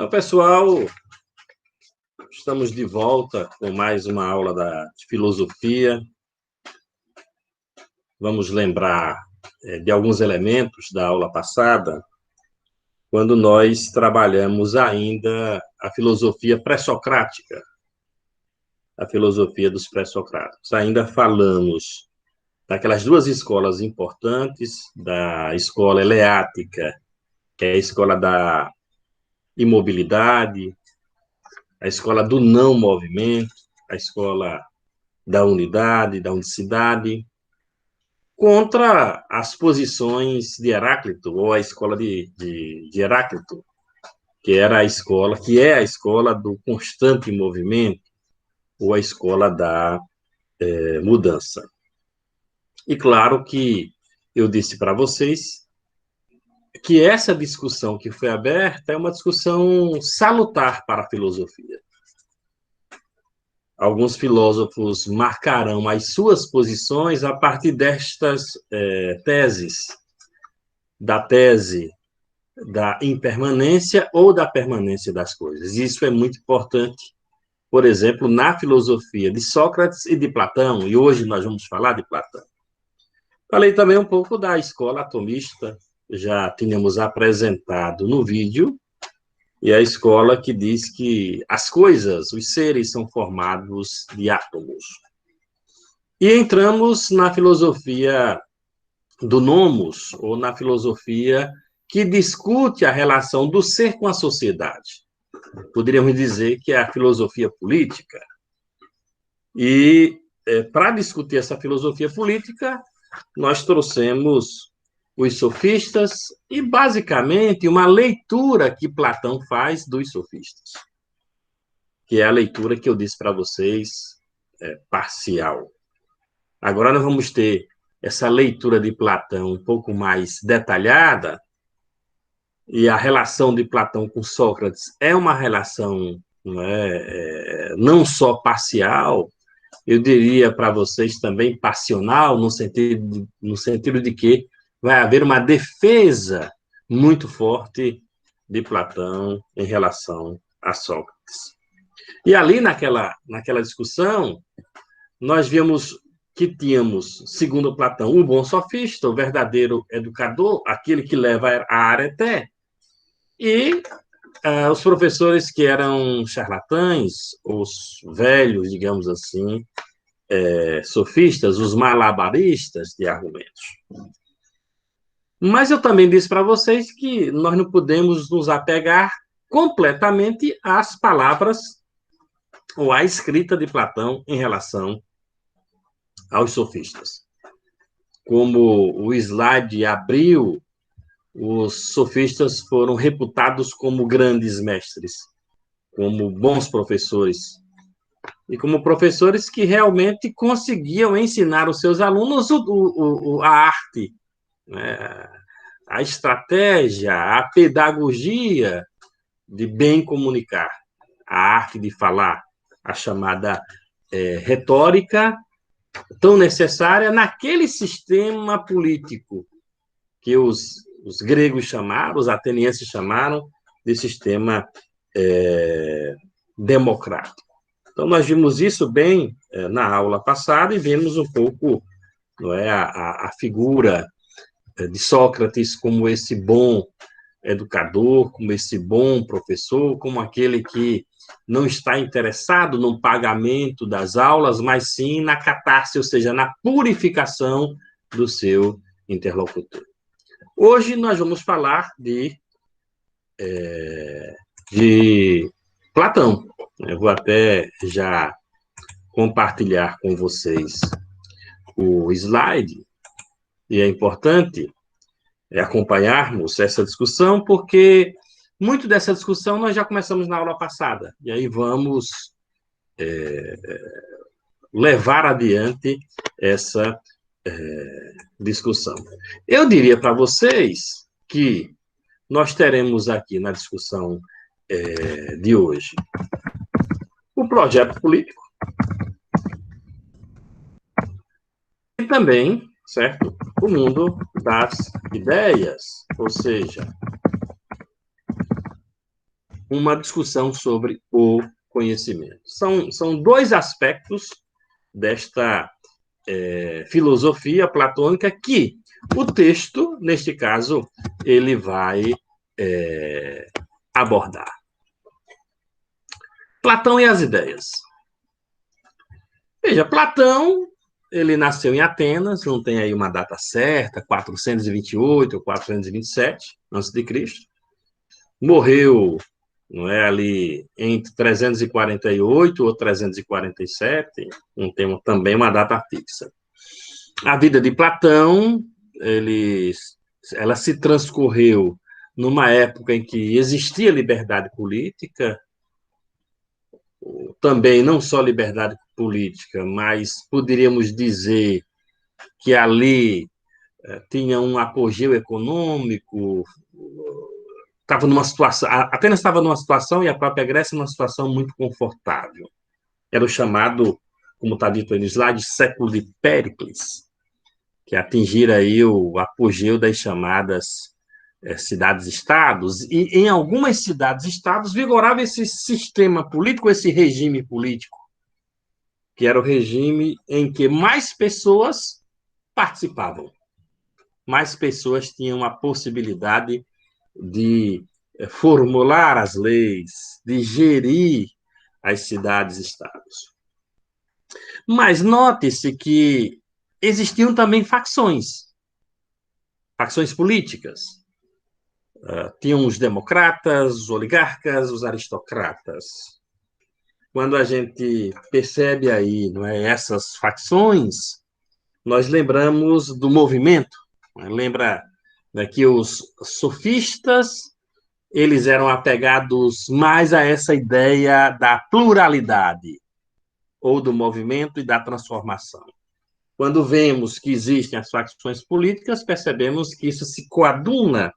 Então, pessoal, estamos de volta com mais uma aula de filosofia. Vamos lembrar de alguns elementos da aula passada, quando nós trabalhamos ainda a filosofia pré-socrática, a filosofia dos pré-socráticos. Ainda falamos daquelas duas escolas importantes, da escola eleática, que é a escola da imobilidade, a escola do não movimento, a escola da unidade, da unicidade, contra as posições de Heráclito, ou a escola de Heráclito, que é a escola do constante movimento, ou a escola da mudança. E claro que eu disse para vocês que essa discussão que foi aberta é uma discussão salutar para a filosofia. Alguns filósofos marcarão as suas posições a partir destas teses, da tese da impermanência ou da permanência das coisas. Isso é muito importante, por exemplo, na filosofia de Sócrates e de Platão, e hoje nós vamos falar de Platão. Falei também um pouco da escola atomista, já tínhamos apresentado no vídeo, e a escola que diz que as coisas, os seres, são formados de átomos. E entramos na filosofia do nomos, ou na filosofia que discute a relação do ser com a sociedade. Poderíamos dizer que é a filosofia política. E para discutir essa filosofia política, nós trouxemos os sofistas e, basicamente, uma leitura que Platão faz dos sofistas, que é a leitura que eu disse para vocês, parcial. Agora nós vamos ter essa leitura de Platão um pouco mais detalhada, e a relação de Platão com Sócrates é uma relação não só parcial, eu diria para vocês também passional, no sentido de que vai haver uma defesa muito forte de Platão em relação a Sócrates. E ali, naquela discussão, nós vimos que tínhamos, segundo Platão, o bom sofista, o verdadeiro educador, aquele que leva a areté, e os professores que eram charlatães, os velhos, digamos assim, sofistas, os malabaristas de argumentos. Mas eu também disse para vocês que nós não podemos nos apegar completamente às palavras ou à escrita de Platão em relação aos sofistas. Como o slide abriu, os sofistas foram reputados como grandes mestres, como bons professores, e como professores que realmente conseguiam ensinar os seus alunos a arte, né? A estratégia, a pedagogia de bem comunicar, a arte de falar, a chamada retórica, tão necessária naquele sistema político que os gregos chamaram, os atenienses chamaram de sistema democrático. Então, nós vimos isso bem na aula passada e vimos um pouco a figura de Sócrates como esse bom educador, como esse bom professor, como aquele que não está interessado no pagamento das aulas, mas sim na catarse, ou seja, na purificação do seu interlocutor. Hoje nós vamos falar de Platão. Eu vou até já compartilhar com vocês o slide, e é importante acompanharmos essa discussão, porque muito dessa discussão nós já começamos na aula passada, e aí vamos levar adiante essa discussão. Eu diria para vocês que nós teremos aqui na discussão de hoje o projeto político e também, certo, o mundo das ideias, ou seja, uma discussão sobre o conhecimento. São dois aspectos desta filosofia platônica que o texto, neste caso, ele vai abordar. Platão e as ideias. Veja, Platão, ele nasceu em Atenas, não tem aí uma data certa, 428 ou 427 a.C. Morreu, não é, ali entre 348 ou 347, não tem também uma data fixa. A vida de Platão, ela se transcorreu numa época em que existia liberdade política, também não só liberdade política, mas poderíamos dizer que ali tinha um apogeu econômico, estava numa situação, Atenas estava numa situação e a própria Grécia numa situação muito confortável. Era o chamado, como está dito aí no slide, século de Péricles, que atingira aí o apogeu das chamadas cidades-estados, e em algumas cidades-estados vigorava esse sistema político, esse regime político, que era o regime em que mais pessoas participavam, mais pessoas tinham a possibilidade de formular as leis, de gerir as cidades-estados. Mas note-se que existiam também facções políticas. Tinham os democratas, os oligarcas, os aristocratas. Quando a gente percebe aí, não é, essas facções, nós lembramos do movimento. Lembra, né, que os sofistas, eles eram apegados mais a essa ideia da pluralidade, ou do movimento e da transformação. Quando vemos que existem as facções políticas, percebemos que isso se coaduna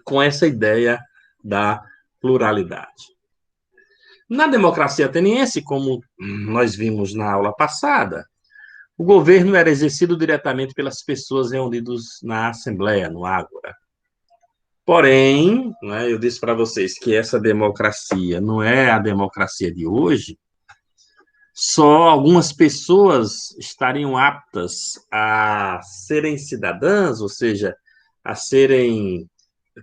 com essa ideia da pluralidade. Na democracia ateniense, como nós vimos na aula passada, o governo era exercido diretamente pelas pessoas reunidas na Assembleia, no Ágora. Porém, né, eu disse para vocês que essa democracia não é a democracia de hoje, só algumas pessoas estariam aptas a serem cidadãs, ou seja, a serem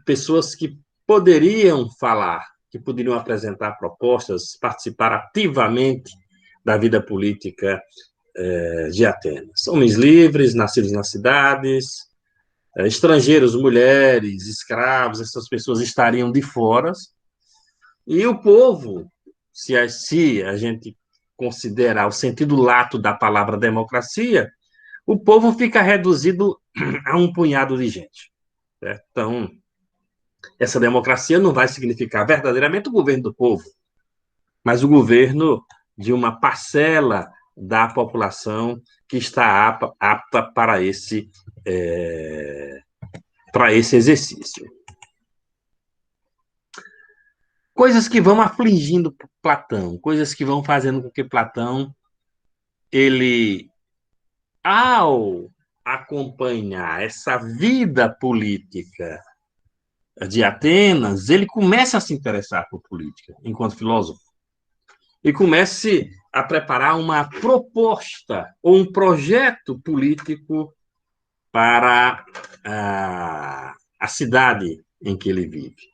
pessoas que poderiam falar, que poderiam apresentar propostas, participar ativamente da vida política de Atenas. Homens livres, nascidos nas cidades, estrangeiros, mulheres, escravos, essas pessoas estariam de fora. E o povo, se a gente considerar o sentido lato da palavra democracia, o povo fica reduzido a um punhado de gente. Certo? Então, essa democracia não vai significar verdadeiramente o governo do povo, mas o governo de uma parcela da população que está apta para esse exercício. Coisas que vão afligindo Platão, coisas que vão fazendo com que Platão, ele, ao acompanhar essa vida política de Atenas, ele começa a se interessar por política, enquanto filósofo, e comece a preparar uma proposta ou um projeto político para a cidade em que ele vive.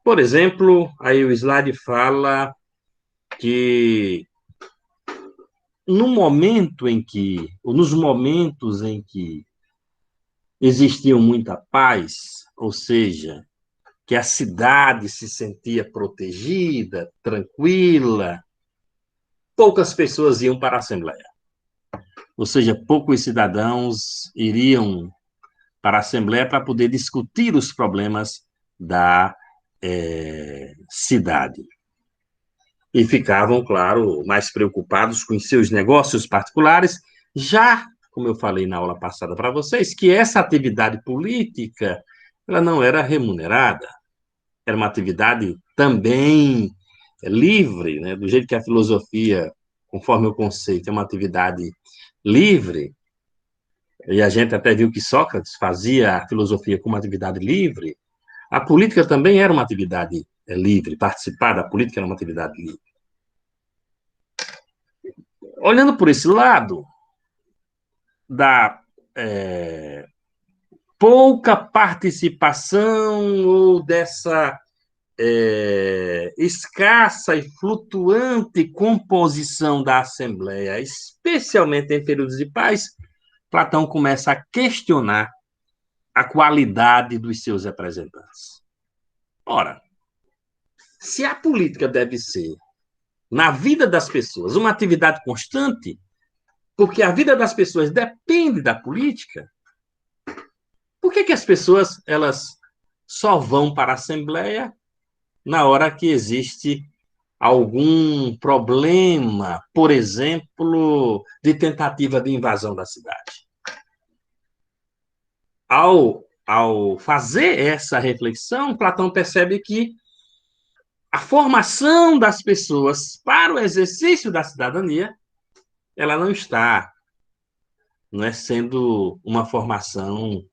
Por exemplo, aí o slide fala que no momento em que, ou nos momentos em que existia muita paz, ou seja, que a cidade se sentia protegida, tranquila, poucas pessoas iam para a Assembleia. Ou seja, poucos cidadãos iriam para a Assembleia para poder discutir os problemas da cidade. E ficavam, claro, mais preocupados com os seus negócios particulares, já, como eu falei na aula passada para vocês, que essa atividade política, ela não era remunerada, era uma atividade também livre, né? Do jeito que a filosofia, conforme o conceito, é uma atividade livre, e a gente até viu que Sócrates fazia a filosofia como atividade livre, a política também era uma atividade livre, participar da política era uma atividade livre. Olhando por esse lado, da pouca participação ou dessa escassa e flutuante composição da Assembleia, especialmente em períodos de paz, Platão começa a questionar a qualidade dos seus representantes. Ora, se a política deve ser, na vida das pessoas, uma atividade constante, porque a vida das pessoas depende da política, por que as pessoas elas só vão para a Assembleia na hora que existe algum problema, por exemplo, de tentativa de invasão da cidade? Ao fazer essa reflexão, Platão percebe que a formação das pessoas para o exercício da cidadania, ela não é sendo uma formação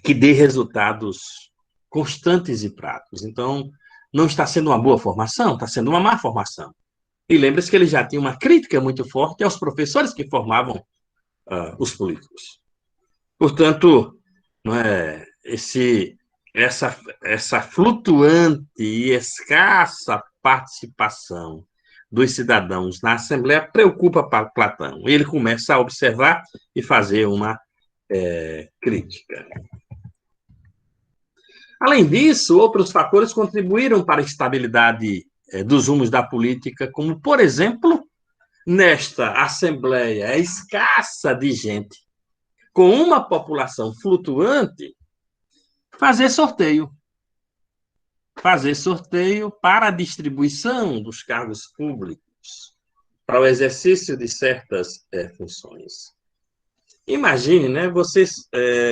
que dê resultados constantes e práticos. Então, não está sendo uma boa formação, está sendo uma má formação. E lembre-se que ele já tinha uma crítica muito forte aos professores que formavam os políticos. Portanto, não é, essa flutuante e escassa participação dos cidadãos na Assembleia preocupa Platão. Ele começa a observar e fazer uma crítica. Além disso, outros fatores contribuíram para a estabilidade dos rumos da política, como, por exemplo, nesta Assembleia escassa de gente, com uma população flutuante, fazer sorteio para a distribuição dos cargos públicos, para o exercício de certas funções. Imagine, né? Vocês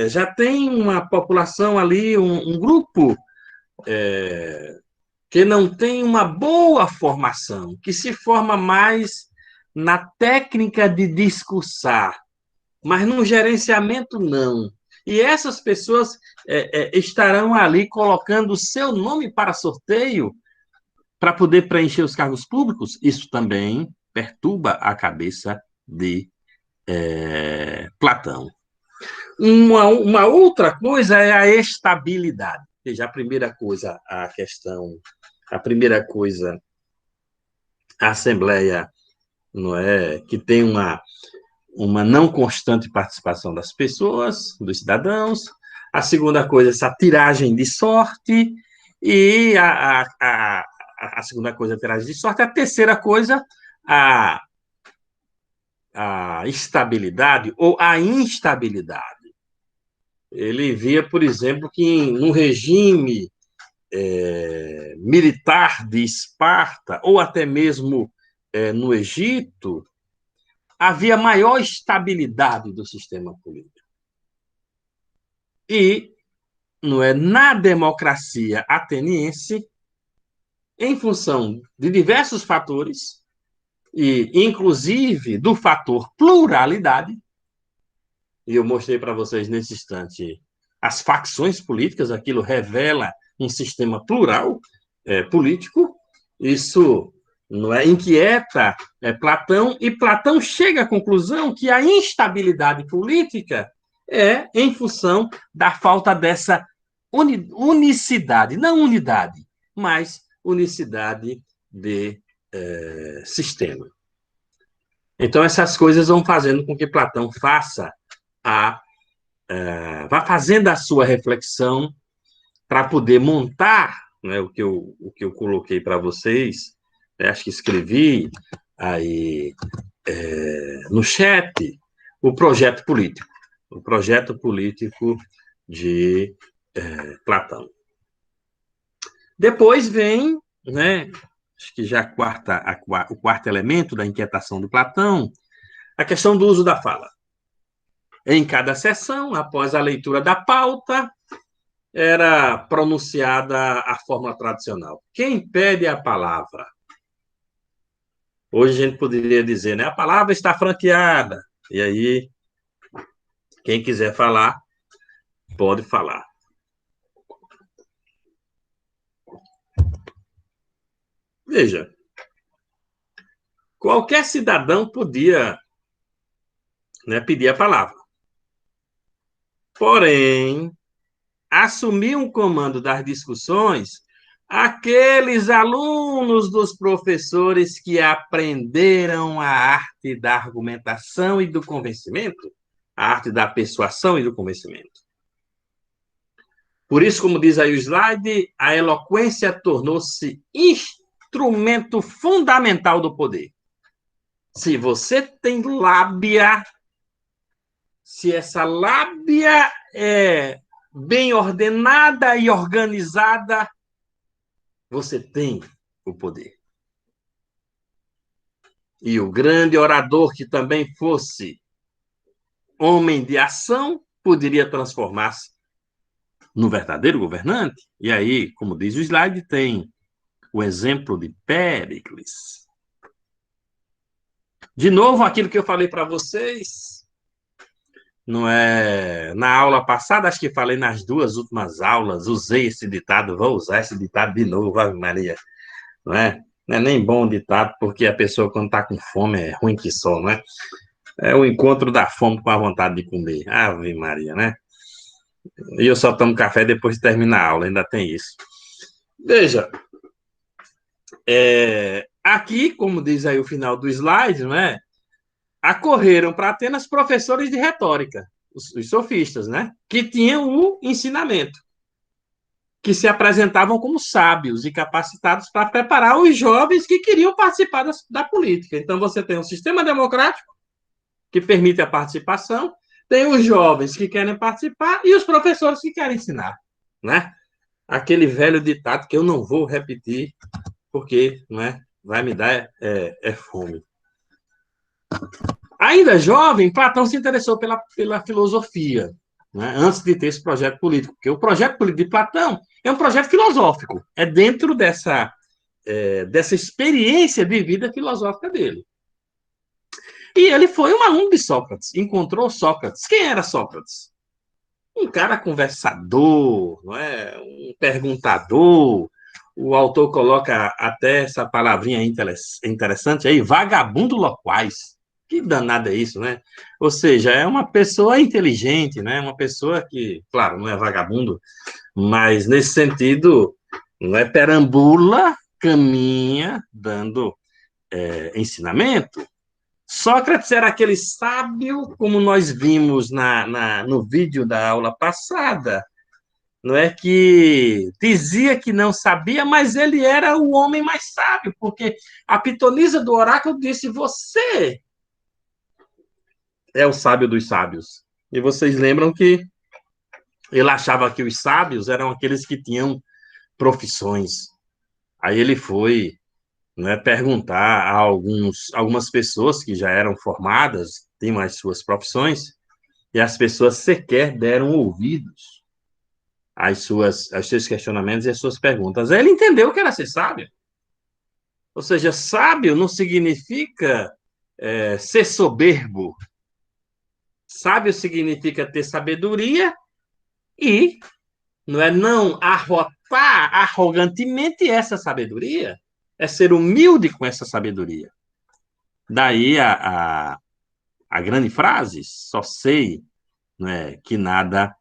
já tem uma população ali, um grupo que não tem uma boa formação, que se forma mais na técnica de discursar, mas no gerenciamento não. E essas pessoas estarão ali colocando o seu nome para sorteio para poder preencher os cargos públicos. Isso também perturba a cabeça de Platão. Uma outra coisa é a estabilidade. Veja, a primeira coisa, a Assembleia não é que tem uma não constante participação das pessoas, dos cidadãos. A segunda coisa, essa tiragem de sorte. E a segunda coisa, a tiragem de sorte. A terceira coisa, a estabilidade ou a instabilidade. Ele via, por exemplo, que no regime militar de Esparta, ou até mesmo no Egito, havia maior estabilidade do sistema político. E na democracia ateniense, em função de diversos fatores, e inclusive do fator pluralidade, e eu mostrei para vocês nesse instante as facções políticas, aquilo revela um sistema plural político, isso inquieta Platão, e Platão chega à conclusão que a instabilidade política é em função da falta dessa unicidade, não unidade, mas unicidade de sistema. Então, essas coisas vão fazendo com que Platão vá fazendo a sua reflexão para poder montar, né, o que eu coloquei para vocês, acho que escrevi aí no chat, o projeto político de Platão. Depois vem, né, acho que já o quarto elemento da inquietação de Platão, a questão do uso da fala. Em cada sessão, após a leitura da pauta, era pronunciada a forma tradicional. Quem pede a palavra? Hoje a gente poderia dizer, né? A palavra está franqueada. E aí Quem quiser falar, pode falar. Veja, qualquer cidadão podia, né, pedir a palavra. Porém, assumir um comando das discussões aqueles alunos dos professores que aprenderam a arte da argumentação e do convencimento, a arte da persuasão e do convencimento. Por isso, como diz aí o slide, a eloquência tornou-se instrumento fundamental do poder. Se você tem lábia, se essa lábia é bem ordenada e organizada, você tem o poder. E o grande orador que também fosse homem de ação poderia transformar-se no verdadeiro governante. E aí, como diz o slide, tem o exemplo de Péricles. De novo, aquilo que eu falei para vocês, não é? Na aula passada, acho que falei nas duas últimas aulas, usei esse ditado, vou usar esse ditado de novo, Ave Maria, não é? Não é nem bom ditado, porque a pessoa, quando está com fome, é ruim que só, não é? É o encontro da fome com a vontade de comer. Ave Maria, né? E eu só tomo café depois de terminar a aula, ainda tem isso. Veja, aqui, como diz aí o final do slide, não é? Acorreram para Atenas professores de retórica, os sofistas, né? Que tinham o ensinamento, que se apresentavam como sábios e capacitados para preparar os jovens que queriam participar da política. Então, você tem um sistema democrático que permite a participação, tem os jovens que querem participar e os professores que querem ensinar, né? Aquele velho ditado que eu não vou repetir, porque, não é? Vai me dar fome. Ainda jovem, Platão se interessou pela filosofia, né? Antes de ter esse projeto político, porque o projeto político de Platão é um projeto filosófico, é dentro dessa experiência de vida filosófica dele. E ele foi um aluno de Sócrates, encontrou Sócrates. Quem era Sócrates? Um cara conversador, não é? Um perguntador. O autor coloca até essa palavrinha interessante aí, vagabundo loquaz. Que danado é isso, né? Ou seja, é uma pessoa inteligente, né? Uma pessoa que, claro, não é vagabundo, mas nesse sentido, não é perambula, caminha, dando ensinamento. Sócrates era aquele sábio, como nós vimos no vídeo da aula passada, não é, que dizia que não sabia, mas ele era o homem mais sábio, porque a pitonisa do oráculo disse: você é o sábio dos sábios. E vocês lembram que ele achava que os sábios eram aqueles que tinham profissões. Aí ele foi, não é, perguntar a algumas pessoas que já eram formadas, tinham as suas profissões, e as pessoas sequer deram ouvidos aos seus questionamentos e às suas perguntas. Aí ele entendeu que era ser sábio. Ou seja, sábio não significa ser soberbo. Sábio significa ter sabedoria e não arrotar arrogantemente essa sabedoria. É ser humilde com essa sabedoria. Daí a grande frase, só sei, que nada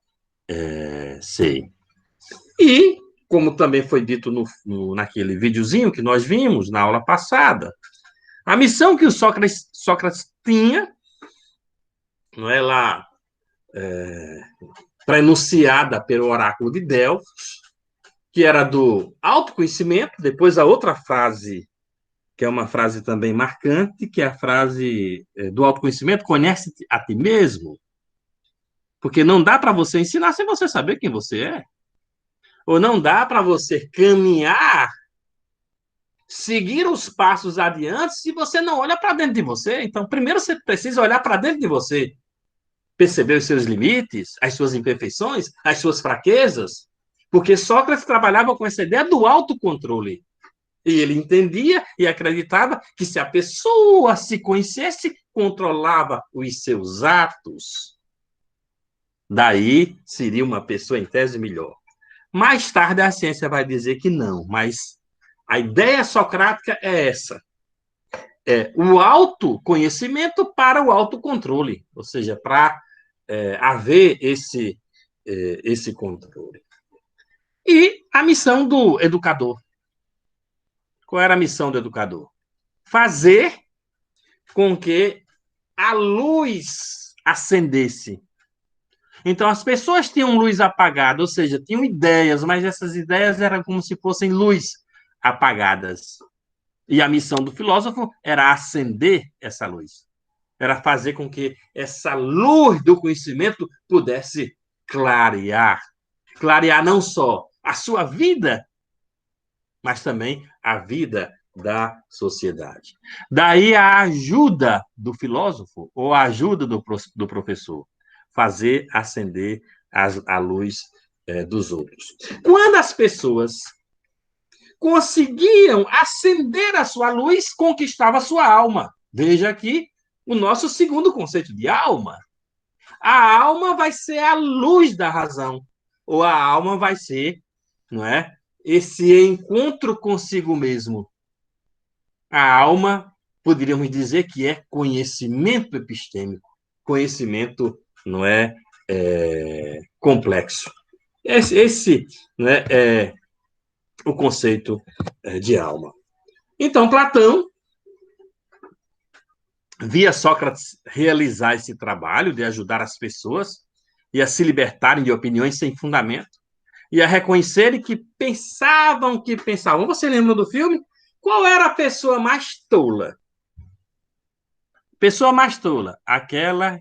sei. E, como também foi dito naquele videozinho que nós vimos na aula passada, a missão que o Sócrates tinha, não é lá prenunciada pelo oráculo de Delfos, que era do autoconhecimento, depois a outra frase, que é uma frase também marcante, que é a frase do autoconhecimento: conhece-te a ti mesmo, porque não dá para você ensinar sem você saber quem você é. Ou não dá para você caminhar, seguir os passos adiante, se você não olha para dentro de você. Então, primeiro você precisa olhar para dentro de você, perceber os seus limites, as suas imperfeições, as suas fraquezas, porque Sócrates trabalhava com essa ideia do autocontrole. E ele entendia e acreditava que se a pessoa se conhecesse, controlava os seus atos. Daí seria uma pessoa, em tese, melhor. Mais tarde a ciência vai dizer que não, mas a ideia socrática é essa. É o autoconhecimento para o autocontrole, ou seja, para haver esse controle. E a missão do educador. Qual era a missão do educador? Fazer com que a luz acendesse. Então, as pessoas tinham luz apagada, ou seja, tinham ideias, mas essas ideias eram como se fossem luz apagadas. E a missão do filósofo era acender essa luz. Era fazer com que essa luz do conhecimento pudesse clarear. Clarear não só a sua vida, mas também a vida da sociedade. Daí a ajuda do filósofo ou a ajuda do professor, fazer acender a luz dos outros. Quando as pessoas conseguiam acender a sua luz, conquistava a sua alma. Veja aqui o nosso segundo conceito de alma. A alma vai ser a luz da razão, ou a alma vai ser, não é, esse encontro consigo mesmo. A alma, poderíamos dizer que é conhecimento epistêmico, conhecimento, não é, complexo. Esse não é o conceito de alma. Então, Platão via Sócrates realizar esse trabalho de ajudar as pessoas e a se libertarem de opiniões sem fundamento e a reconhecerem que pensavam que pensavam. Você lembra do filme? Qual era a pessoa mais tola? Pessoa mais tola, aquela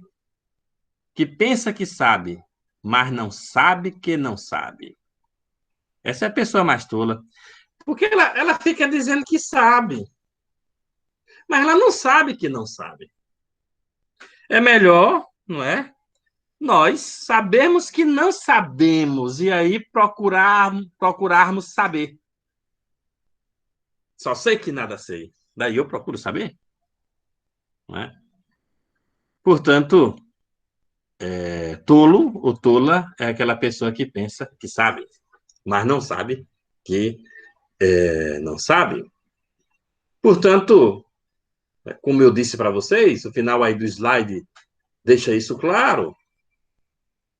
que pensa que sabe, mas não sabe que não sabe. Essa é a pessoa mais tola. Porque ela fica dizendo que sabe, mas ela não sabe que não sabe. É melhor, não é? Nós sabemos que não sabemos e aí procurarmos saber. Só sei que nada sei. Daí eu procuro saber. Não é? Portanto, tolo ou tola é aquela pessoa que pensa que sabe, mas não sabe que não sabe. Portanto, como eu disse para vocês, o final aí do slide deixa isso claro.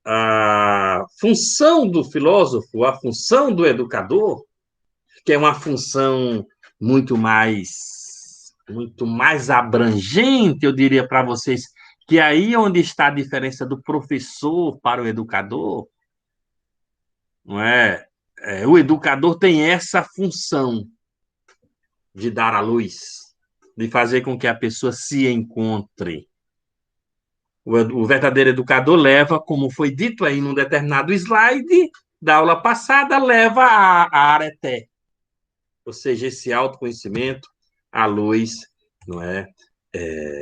A função do filósofo, a função do educador, que é uma função muito mais abrangente, eu diria para vocês, que aí é onde está a diferença do professor para o educador, não é? O educador tem essa função de dar a luz, de fazer com que a pessoa se encontre. O verdadeiro educador leva, como foi dito aí num determinado slide da aula passada, leva a areté, ou seja, esse autoconhecimento, a luz, não é,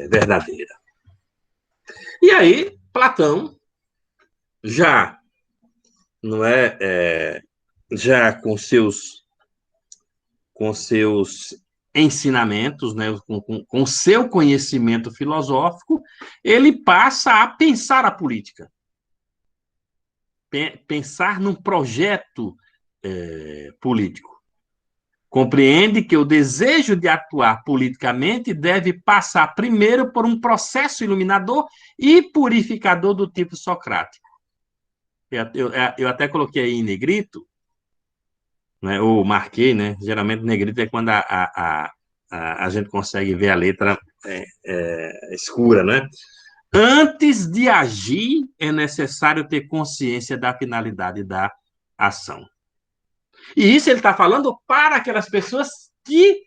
verdadeira. E aí, Platão, já, não já com seus ensinamentos, né, com seu conhecimento filosófico, ele passa a pensar a política. Pensar num projeto político. Compreende que o desejo de atuar politicamente deve passar primeiro por um processo iluminador e purificador do tipo socrático. Eu até coloquei aí em negrito, né, ou marquei, né? Geralmente negrito é quando a gente consegue ver a letra escura, né? Antes de agir, é necessário ter consciência da finalidade da ação. E isso ele está falando para aquelas pessoas que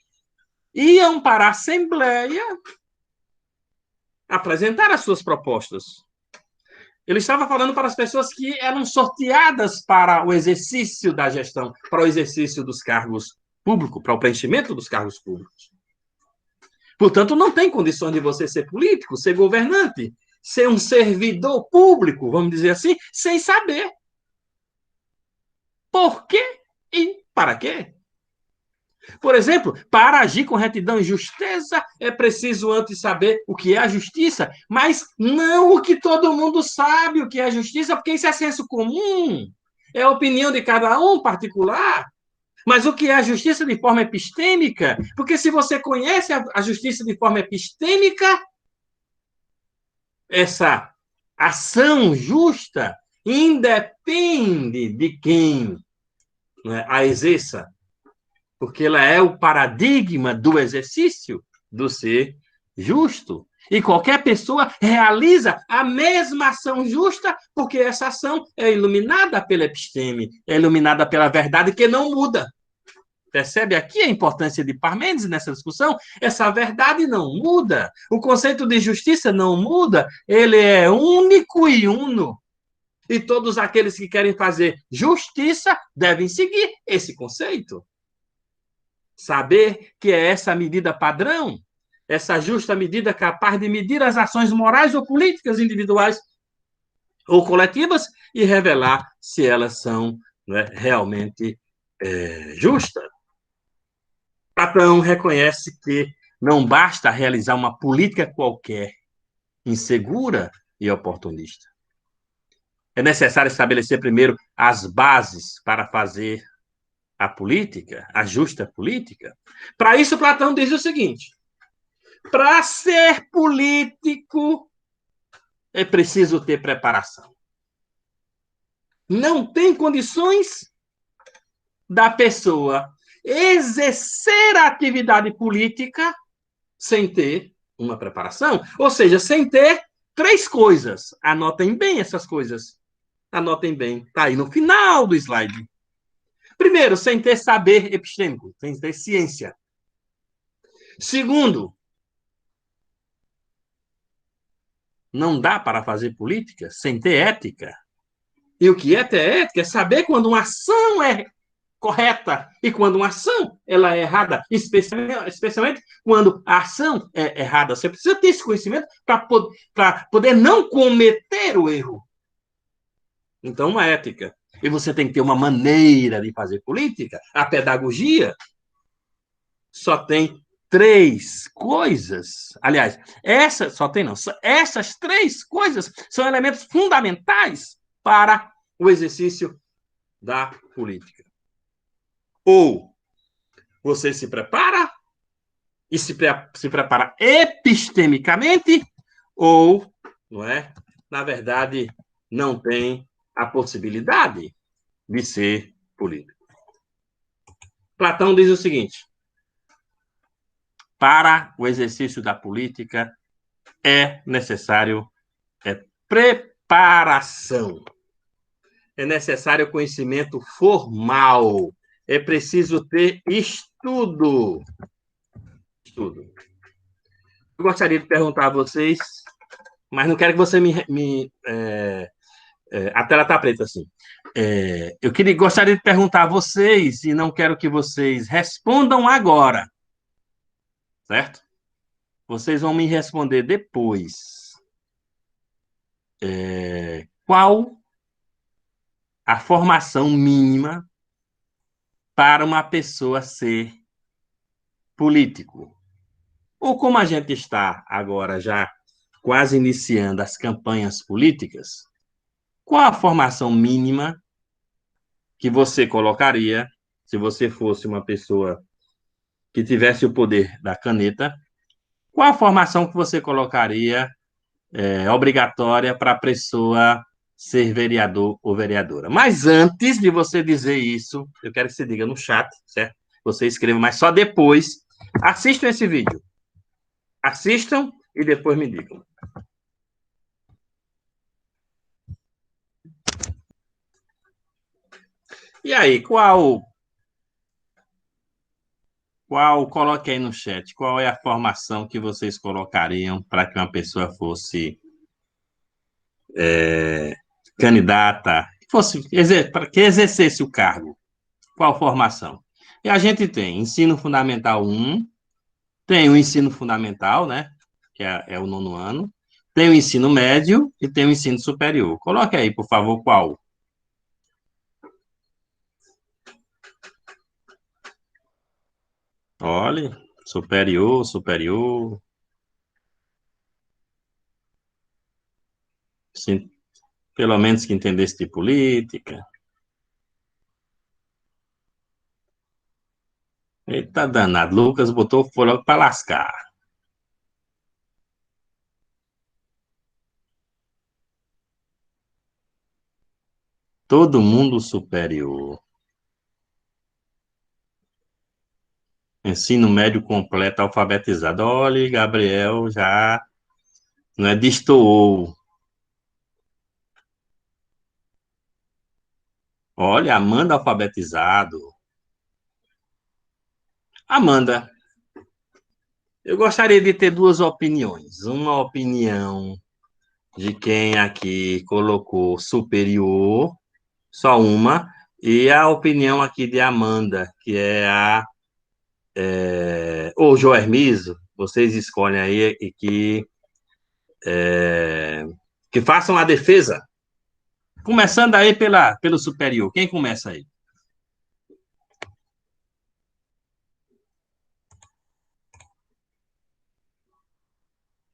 iam para a Assembleia apresentar as suas propostas. Ele estava falando para as pessoas que eram sorteadas para o exercício da gestão, para o exercício dos cargos públicos, para o preenchimento dos cargos públicos. Portanto, não tem condições de você ser político, ser governante, ser um servidor público, vamos dizer assim, sem saber por quê e para quê. Por exemplo, para agir com retidão e justeza, é preciso antes saber o que é a justiça, mas não o que todo mundo sabe o que é a justiça, porque isso é senso comum, é a opinião de cada um particular. Mas o que é a justiça de forma epistêmica? Porque se você conhece a justiça de forma epistêmica, essa ação justa independe de quem, né, a exerça, porque ela é o paradigma do exercício do ser justo. E qualquer pessoa realiza a mesma ação justa, porque essa ação é iluminada pela episteme, é iluminada pela verdade que não muda. Percebe aqui a importância de Parmênides nessa discussão? Essa verdade não muda. O conceito de justiça não muda. Ele é único e uno. E todos aqueles que querem fazer justiça devem seguir esse conceito. Saber que é essa medida padrão, essa justa medida capaz de medir as ações morais ou políticas individuais ou coletivas e revelar se elas são, né, realmente justas. Platão reconhece que não basta realizar uma política qualquer, insegura e oportunista. É necessário estabelecer primeiro as bases para fazer a política, a justa política. Para isso, Platão diz o seguinte: para ser político, é preciso ter preparação. Não tem condições da pessoa exercer a atividade política sem ter uma preparação. Ou seja, sem ter três coisas. Anotem bem essas coisas. Anotem bem. Está aí no final do slide. Primeiro, sem ter saber epistêmico, sem ter ciência. Segundo, não dá para fazer política sem ter ética. E o que é ter ética? É saber quando uma ação é correta e quando uma ação ela é errada, especialmente quando a ação é errada. Você precisa ter esse conhecimento para poder não cometer o erro. Então, uma ética. E você tem que ter uma maneira de fazer política. A pedagogia só tem três coisas. Aliás, essas só tem não. Essas três coisas são elementos fundamentais para o exercício da política. Ou você se prepara e se prepara epistemicamente, ou, não é? Na verdade, não tem a possibilidade de ser político. Platão diz o seguinte: para o exercício da política é necessário preparação. É necessário conhecimento formal. É preciso ter estudo. Estudo. Eu gostaria de perguntar a vocês, mas não quero que você a tela está preta assim. Gostaria de perguntar a vocês e não quero que vocês respondam agora, certo? Vocês vão me responder depois. Qual a formação mínima para uma pessoa ser político? Ou como a gente está agora já quase iniciando as campanhas políticas, qual a formação mínima que você colocaria se você fosse uma pessoa que tivesse o poder da caneta? Qual a formação que você colocaria obrigatória para a pessoa ser vereador ou vereadora? Mas antes de você dizer isso, eu quero que você diga no chat, certo? Você escreva, mas só depois. Assistam esse vídeo. Assistam e depois me digam. E aí, coloque aí no chat, qual é a formação que vocês colocariam para que uma pessoa fosse candidata, para que exercesse o cargo? Qual formação? E a gente tem ensino fundamental 1, tem o ensino fundamental, né, que é o 9º ano, tem o ensino médio e tem o ensino superior. Coloque aí, por favor, qual? Olhe, superior, superior. Sim, pelo menos que entendesse de política. Eita danado, Lucas botou foi logo para lascar. Todo mundo superior. Ensino médio completo alfabetizado. Olha, Gabriel já não é destoou. Olha, Amanda alfabetizado. Amanda, eu gostaria de ter duas opiniões. Uma opinião de quem aqui colocou superior, só uma, e a opinião aqui de Amanda, que é a ou Joermiso, vocês escolhem aí e que façam a defesa. Começando aí pelo superior. Quem começa aí?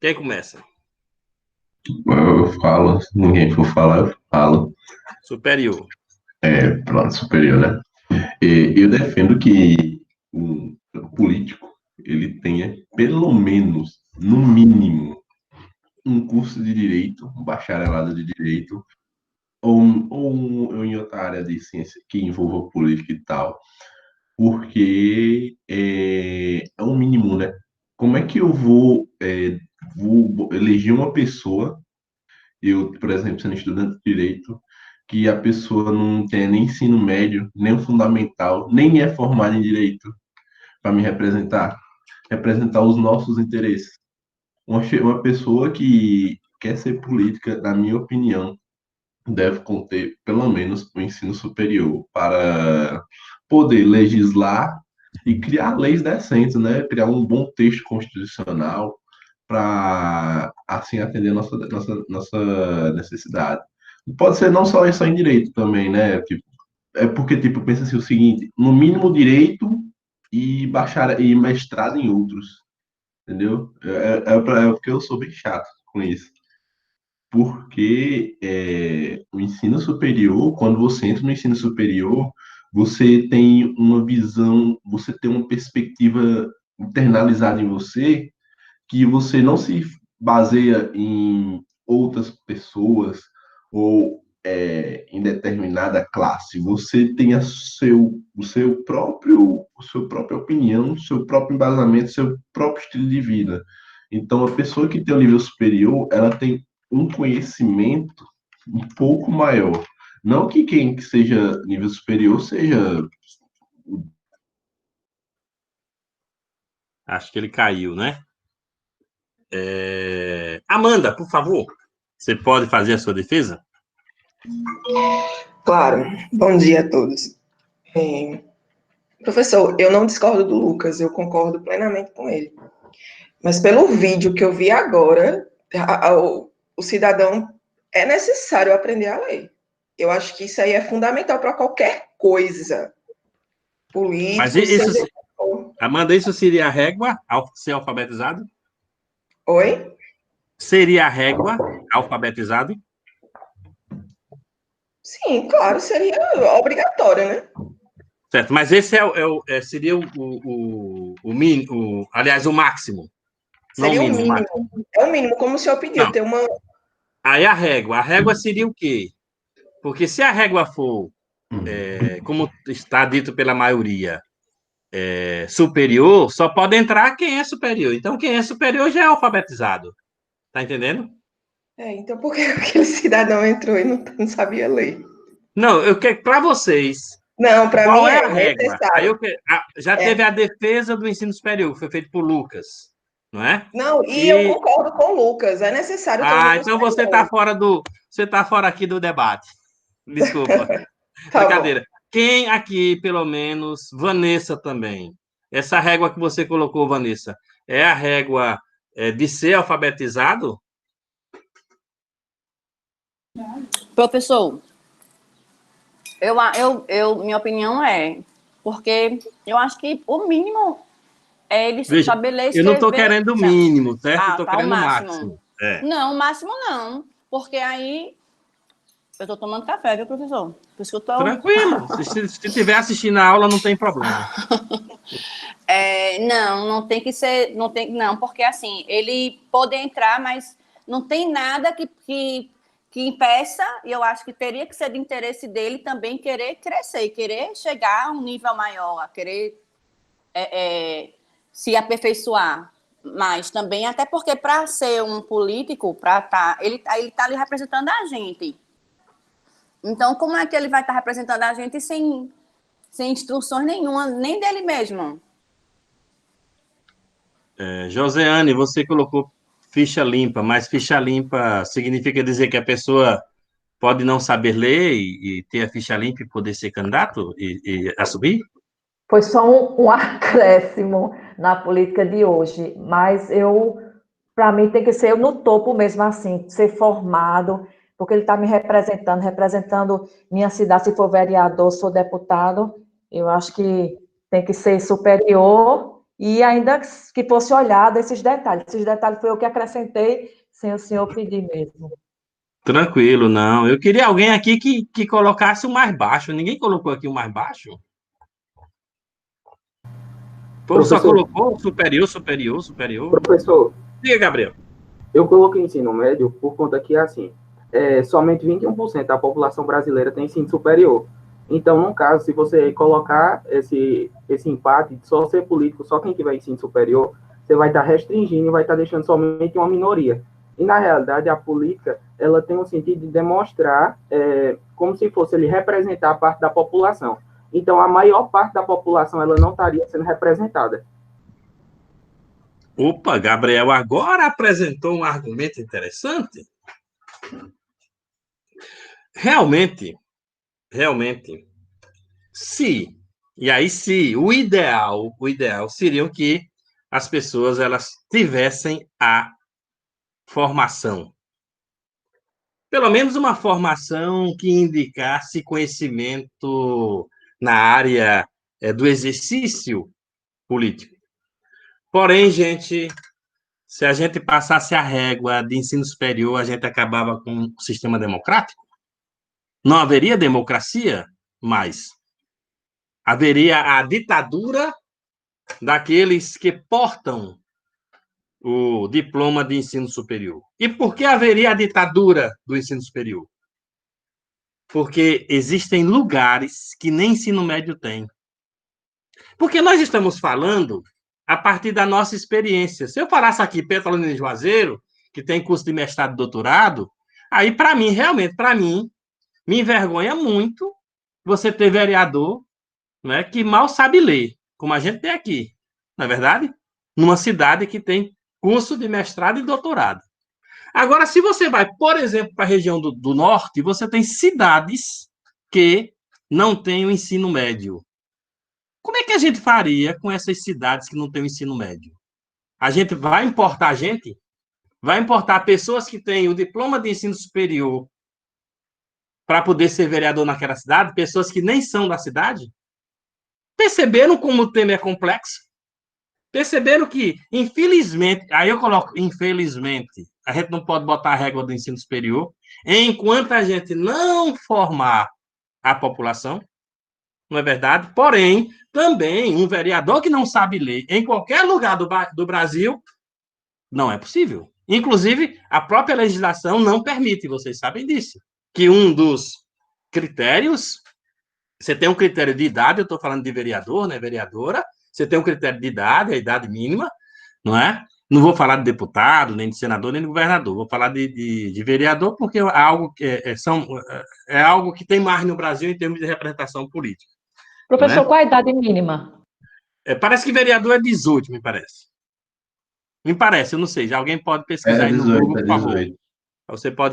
Quem começa? Eu falo, se ninguém for falar, eu falo. Superior. Pronto, superior, né? Eu defendo que o político ele tenha, pelo menos, no mínimo, um curso de direito, um bacharelado de direito, ou em outra área de ciência que envolva política e tal, porque é um mínimo, né? Como é que eu vou eleger uma pessoa, eu, por exemplo, sendo estudante de direito, que a pessoa não tem nem ensino médio, nem o fundamental, nem é formada em direito para me representar os nossos interesses. Uma pessoa que quer ser política, na minha opinião, deve conter pelo menos o ensino superior para poder legislar e criar leis decentes, né? Criar um bom texto constitucional para assim atender nossa necessidade. Pode ser não só em direito também, né? Tipo, é porque tipo pensa assim o seguinte, no mínimo direito e mestrado em outros, entendeu? É porque eu sou bem chato com isso. Porque o ensino superior, quando você entra no ensino superior, você tem uma visão, você tem uma perspectiva internalizada em você que você não se baseia em outras pessoas ou em determinada classe. Você tem o seu própria opinião, o seu próprio embasamento, o seu próprio estilo de vida. Então, a pessoa que tem um nível superior, ela tem um conhecimento um pouco maior. Não que quem que seja nível superior seja. Acho que ele caiu, né? Amanda, por favor, você pode fazer a sua defesa? Claro. Bom dia a todos. Professor, eu não discordo do Lucas, eu concordo plenamente com ele. Mas pelo vídeo que eu vi agora, o cidadão é necessário aprender a ler. Eu acho que isso aí é fundamental para qualquer coisa. Mas Político, isso, seja o que for. Amanda, isso seria a régua ao ser alfabetizado? Oi? Seria a régua alfabetizado? Sim, claro, seria obrigatório, né? Certo, mas esse seria aliás, o máximo, não o Seria o mínimo, o mínimo. máximo. É o mínimo, como o senhor pediu, Não, ter uma. aí a régua seria o quê? Porque se a régua for, como está dito pela maioria, superior, só pode entrar quem é superior. Então, quem é superior já é alfabetizado. Tá entendendo? Então por que aquele cidadão entrou e não sabia ler? Não, eu quero para vocês. Não, para Qual mim é a é régua? Aí necessário. já teve É. a defesa do ensino superior, que foi feito por Lucas, não é? Não, e eu E concordo com o Lucas, é necessário ter um nível então superior. você tá fora aqui do debate. Desculpa, Tá bom. brincadeira. Quem aqui, pelo menos, Vanessa também. Essa régua que você colocou, Vanessa, é a régua de ser alfabetizado? Professor, minha opinião é, porque eu acho que o mínimo Ele Veja, estabelecer... eu não estou querendo o mínimo, certo? Eu estou tá, o querendo o máximo. máximo. É. Não, o máximo não. Porque aí... Eu estou tomando café, viu, professor? Por isso que eu tô... Tranquilo. Se estiver assistindo a aula, não tem problema. Não tem que ser... Não, porque assim, ele pode entrar, mas não tem nada que impeça, e eu acho que teria que ser de interesse dele também querer crescer, querer chegar a um nível maior, a querer se aperfeiçoar. Mas também, até porque para ser um político, ele está ali representando a gente. Então, como é que ele vai estar representando a gente sem instruções nenhuma, nem dele mesmo? Joseane, você colocou ficha limpa, mas ficha limpa significa dizer que a pessoa pode não saber ler e ter a ficha limpa e poder ser candidato e assumir? Foi só um acréscimo na política de hoje, mas para mim, tem que ser no topo mesmo assim, ser formado, porque ele está me representando minha cidade, se for vereador, sou deputado, eu acho que tem que ser superior, e ainda que fosse olhado esses detalhes foi eu que acrescentei, sem o senhor pedir mesmo. Tranquilo, não. Eu queria alguém aqui que colocasse o mais baixo. Ninguém colocou aqui o mais baixo? O povo só colocou superior. Professor, Diga, Gabriel. eu coloquei ensino médio por conta que, assim, somente 21% da população brasileira tem ensino superior. Então, no caso, se você colocar esse empate de só ser político, só quem tiver ensino superior, você vai estar restringindo e vai estar deixando somente uma minoria. E, na realidade, a política, ela tem um sentido de demonstrar, como se fosse ele representar a parte da população. Então, a maior parte da população, ela não estaria sendo representada. Opa, Gabriel agora apresentou um argumento interessante. Realmente, se o ideal seria que as pessoas elas tivessem a formação. Pelo menos uma formação que indicasse conhecimento na área do exercício político. Porém, gente, se a gente passasse a régua de ensino superior, a gente acabava com o sistema democrático? Não haveria democracia mais. Haveria a ditadura daqueles que portam o diploma de ensino superior. E por que haveria a ditadura do ensino superior? Porque existem lugares que nem ensino médio tem. Porque nós estamos falando a partir da nossa experiência. Se eu falasse aqui Petrolina de Juazeiro, que tem curso de mestrado e doutorado, aí, para mim, realmente, me envergonha muito você ter vereador, né, que mal sabe ler, como a gente tem aqui, não é verdade? Numa cidade que tem curso de mestrado e doutorado. Agora, se você vai, por exemplo, para a região do norte, você tem cidades que não têm o ensino médio. Como é que a gente faria com essas cidades que não têm o ensino médio? A gente vai importar vai importar pessoas que têm o diploma de ensino superior para poder ser vereador naquela cidade, pessoas que nem são da cidade? Perceberam como o tema é complexo? Perceberam que, infelizmente, aí eu coloco, infelizmente, a gente não pode botar a régua do ensino superior enquanto a gente não formar a população, não é verdade? Porém, também, um vereador que não sabe ler em qualquer lugar do Brasil, não é possível. Inclusive, a própria legislação não permite, vocês sabem disso, que um dos critérios, você tem um critério de idade, eu estou falando de vereador, né, vereadora, você tem um critério de idade, a idade mínima, não é? Não vou falar de deputado, nem de senador, nem de governador, vou falar de vereador, porque é algo que tem mais no Brasil em termos de representação política. Professor, Né? qual a idade mínima? Parece que vereador é 18, me parece. Me parece, eu não sei. Alguém pode pesquisar aí no Google, por favor.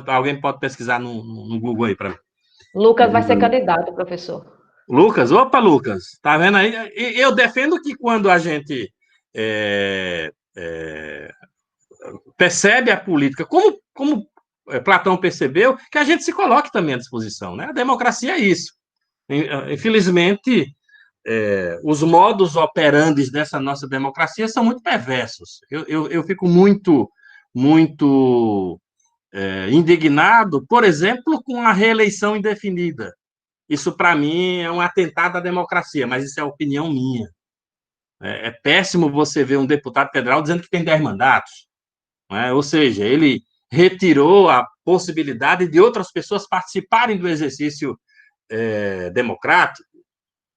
Alguém pode pesquisar no Google aí para mim. Lucas vai ser candidato, professor. Lucas, opa, Lucas, tá vendo aí? Eu defendo que quando a gente percebe a política, como Platão percebeu, que a gente se coloque também à disposição, né? A democracia é isso. Infelizmente, os modos operandes dessa nossa democracia são muito perversos. Eu fico muito indignado, por exemplo, com a reeleição indefinida. Isso, para mim, é um atentado à democracia, mas isso é opinião minha. É péssimo você ver um deputado federal dizendo que tem 10 mandatos. Não é? Ou seja, ele retirou a possibilidade de outras pessoas participarem do exercício democrático.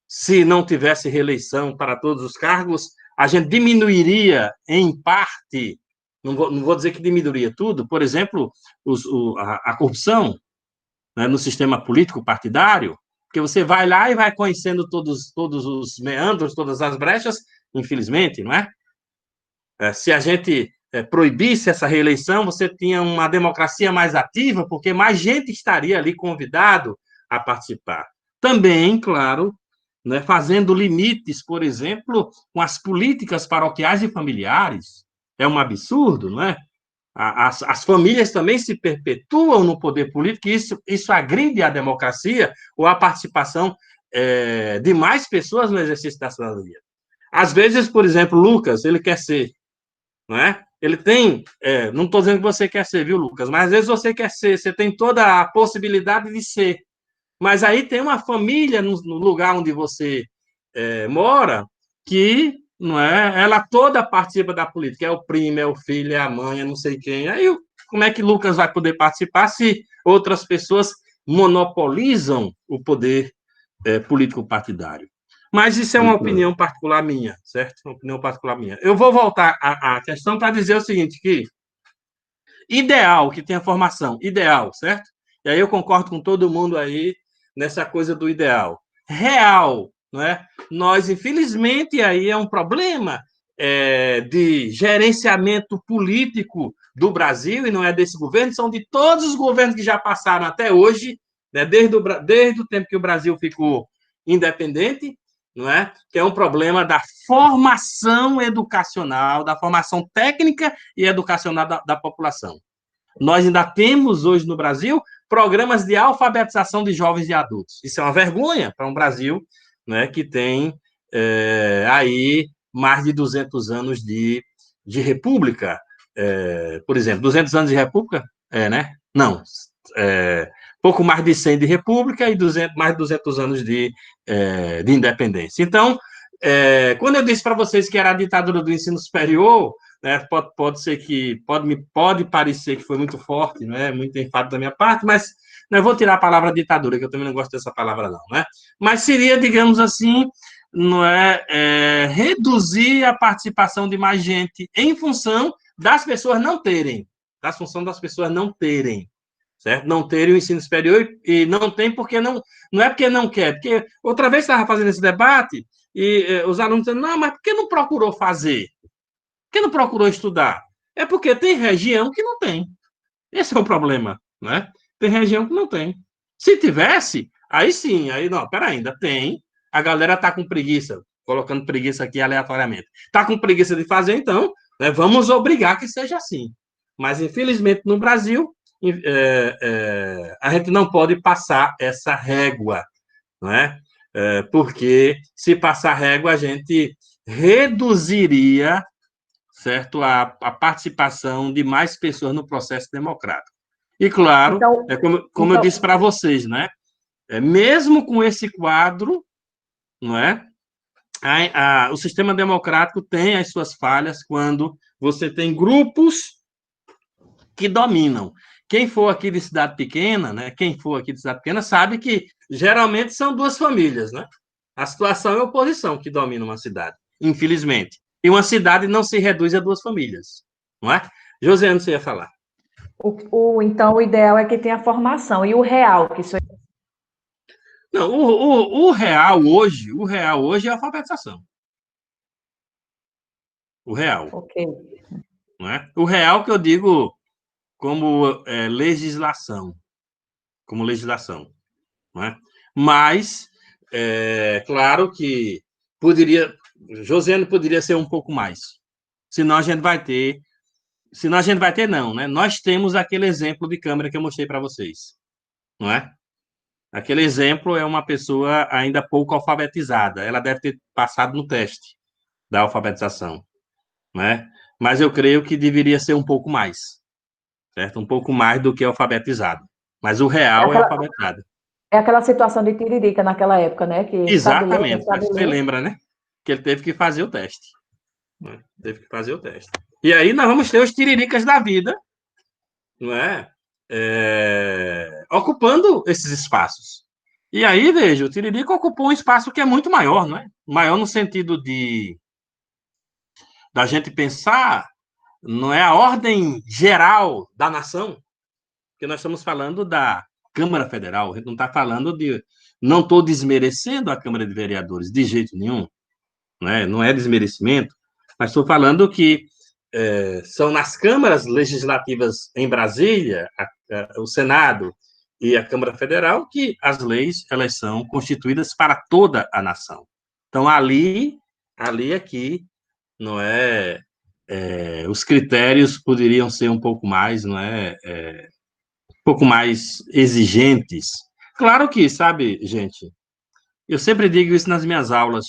Se não tivesse reeleição para todos os cargos, a gente diminuiria, em parte, não vou dizer que diminuiria tudo, por exemplo, a corrupção, né, no sistema político partidário, porque você vai lá e vai conhecendo todos os meandros, todas as brechas, infelizmente, não é? Se a gente proibisse essa reeleição, você tinha uma democracia mais ativa, porque mais gente estaria ali convidado a participar. Também, claro, né, fazendo limites, por exemplo, com as políticas paroquiais e familiares. É um absurdo, não é? As famílias também se perpetuam no poder político, e isso agride a democracia ou a participação de mais pessoas no exercício da cidadania. Às vezes, por exemplo, Lucas, ele quer ser, não é? Ele tem, não estou dizendo que você quer ser, viu, Lucas? Mas às vezes você quer ser, você tem toda a possibilidade de ser. Mas aí tem uma família no lugar onde você mora que não é, ela toda participa da política, é o primo, é o filho, é a mãe, é não sei quem. Aí como é que Lucas vai poder participar se outras pessoas monopolizam o poder político partidário? Mas isso é uma opinião particular minha, certo? Uma opinião particular minha. Eu vou voltar à questão para dizer o seguinte, que ideal que tenha formação, ideal, certo? E aí eu concordo com todo mundo aí nessa coisa do ideal. Real, não é? Nós, infelizmente, aí é um problema de gerenciamento político do Brasil, e não é desse governo, são de todos os governos que já passaram até hoje, né? Desde o tempo que o Brasil ficou independente, não é? Que é um problema da formação educacional, da formação técnica e educacional da população. Nós ainda temos hoje no Brasil programas de alfabetização de jovens e adultos. Isso é uma vergonha para um Brasil, né, que tem aí mais de 200 anos de república. Por exemplo, 200 anos de república? Né? Não. Pouco mais de 100 de república e mais de 200 anos de independência. Então, quando eu disse para vocês que era a ditadura do ensino superior, né, pode parecer que foi muito forte, né, muito enfado da minha parte, mas não vou tirar a palavra ditadura, que eu também não gosto dessa palavra, não. Né? Mas seria, digamos assim, não reduzir a participação de mais gente em função das pessoas não terem, certo? Não terem o ensino superior, e não tem porque não é porque não quer, porque outra vez estava fazendo esse debate e os alunos dizendo, não, mas por que não procurou fazer? Por que não procurou estudar? É porque tem região que não tem. Esse é o problema, né? Tem região que não tem. Se tivesse, aí sim, aí não, peraí, ainda tem, a galera está com preguiça, colocando preguiça aqui aleatoriamente. Está com preguiça de fazer, então, né, vamos obrigar que seja assim. Mas, infelizmente, no Brasil, a gente não pode passar essa régua, não é? Porque se passar régua, a gente reduziria, certo, a participação de mais pessoas no processo democrático. E, claro, então, como eu disse para vocês, né? Mesmo com esse quadro, não é? O sistema democrático tem as suas falhas quando você tem grupos que dominam. Quem for aqui de cidade pequena, né? Quem for aqui de cidade pequena sabe que geralmente são duas famílias, né? A situação é a oposição que domina uma cidade, infelizmente. E uma cidade não se reduz a duas famílias, não é? Josiane, você ia falar. Então, o ideal é que tenha formação. E o real, que isso é... Não, o real hoje é a alfabetização. O real. Ok. Não é? O real que eu digo como legislação. Como legislação. Não é? Mas, claro que Josiane poderia ser um pouco mais. Senão a gente vai ter... não, né? Nós temos aquele exemplo de câmera que eu mostrei para vocês. Não é? Aquele exemplo é uma pessoa ainda pouco alfabetizada. Ela deve ter passado no teste da alfabetização, né? Mas eu creio que deveria ser um pouco mais, certo? Um pouco mais do que alfabetizado. Mas o É real é aquela, alfabetizado. é aquela situação de Tiririca naquela época, né? Que sabe ler, não Exatamente. sabe Você ler. lembra, né? Que ele teve que fazer o teste, né? Teve que fazer o teste. E aí nós vamos ter os tiriricas da vida, não é? Ocupando esses espaços. E aí, veja, o Tiririca ocupou um espaço que é muito maior, não é? Maior no sentido de da gente pensar, não é a ordem geral da nação, porque nós estamos falando da Câmara Federal, a gente não está falando de. Não estou desmerecendo a Câmara de Vereadores, de jeito nenhum, né? Não é desmerecimento, mas estou falando que são nas câmaras legislativas em Brasília, o Senado e a Câmara Federal, que as leis elas são constituídas para toda a nação. Então, ali aqui, não é, os critérios poderiam ser um pouco mais, não é, um pouco mais exigentes. Claro que, sabe, gente, eu sempre digo isso nas minhas aulas,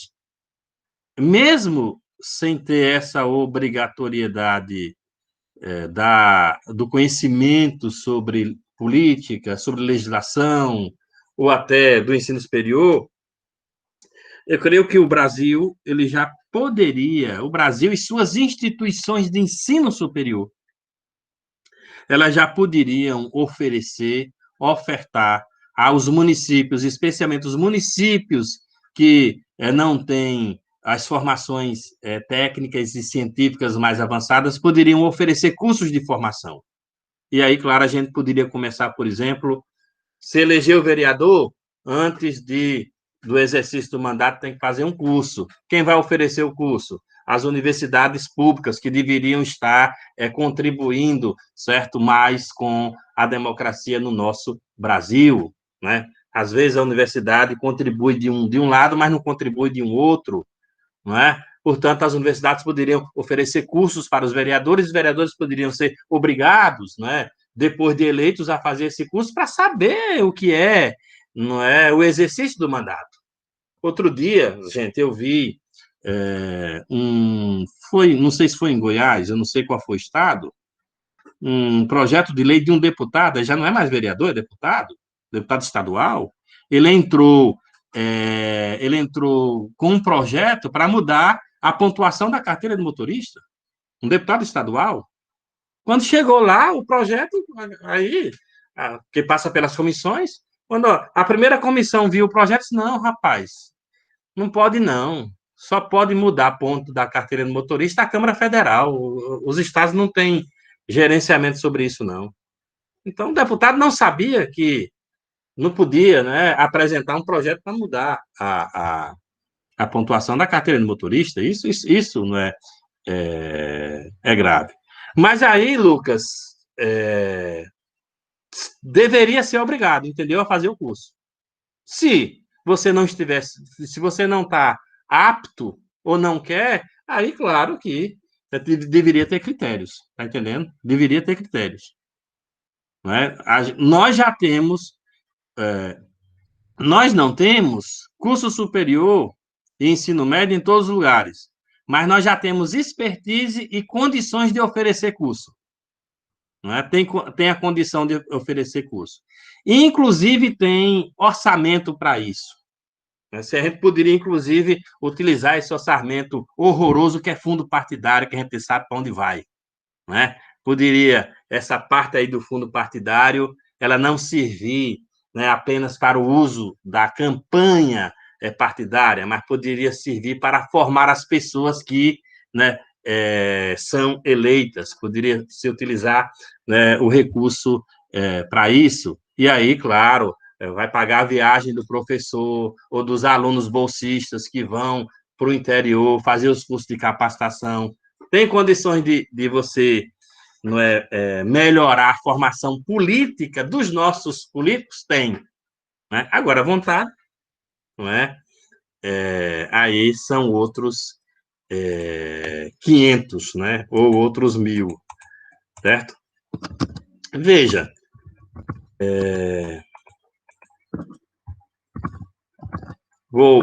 mesmo sem ter essa obrigatoriedade do conhecimento sobre política, sobre legislação, ou até do ensino superior, eu creio que o Brasil, ele já poderia, o Brasil e suas instituições de ensino superior, elas já poderiam ofertar aos municípios, especialmente os municípios que não têm as formações técnicas e científicas mais avançadas, poderiam oferecer cursos de formação. E aí, claro, a gente poderia começar, por exemplo, se eleger o vereador, antes do exercício do mandato, tem que fazer um curso. Quem vai oferecer o curso? As universidades públicas, que deveriam estar contribuindo, certo, mais com a democracia no nosso Brasil, né? Às vezes a universidade contribui de um lado, mas não contribui de um outro, não é? Portanto, as universidades poderiam oferecer cursos para os vereadores poderiam ser obrigados, não é? Depois de eleitos, a fazer esse curso para saber o que é, não é, o exercício do mandato. Outro dia, gente, eu vi não sei se foi em Goiás, eu não sei qual foi o estado, um projeto de lei de um deputado, já não é mais vereador, é deputado estadual, ele entrou, ele entrou com um projeto para mudar a pontuação da carteira de motorista, um deputado estadual. Quando chegou lá, o projeto, aí, que passa pelas comissões, quando a primeira comissão viu o projeto, disse, não, rapaz, não pode não, só pode mudar ponto da carteira de motorista a Câmara Federal, os estados não têm gerenciamento sobre isso, não. Então, o deputado não sabia que não podia, né, apresentar um projeto para mudar a pontuação da carteira de motorista. Isso não é grave. Mas aí, Lucas, deveria ser obrigado, entendeu, a fazer o curso. Se você não estivesse, se você não está apto ou não quer, aí, claro que deveria ter critérios, tá entendendo? Deveria ter critérios. Não é? Nós já temos, nós não temos curso superior e ensino médio em todos os lugares, mas nós já temos expertise e condições de oferecer curso. Não é? Tem a condição de oferecer curso. Inclusive, tem orçamento para isso. Se a gente poderia, inclusive, utilizar esse orçamento horroroso que é fundo partidário, que a gente sabe para onde vai. Né? Poderia, essa parte aí do fundo partidário, ela não servir, né, apenas para o uso da campanha partidária, mas poderia servir para formar as pessoas que, né, são eleitas, poderia se utilizar, né, o recurso para isso, e aí, claro, vai pagar a viagem do professor ou dos alunos bolsistas que vão para o interior fazer os cursos de capacitação. Tem condições de você, não melhorar a formação política dos nossos políticos? Tem. Né? Agora, vontade, não é? Aí são outros 500, né? Ou outros 1000, certo? Veja,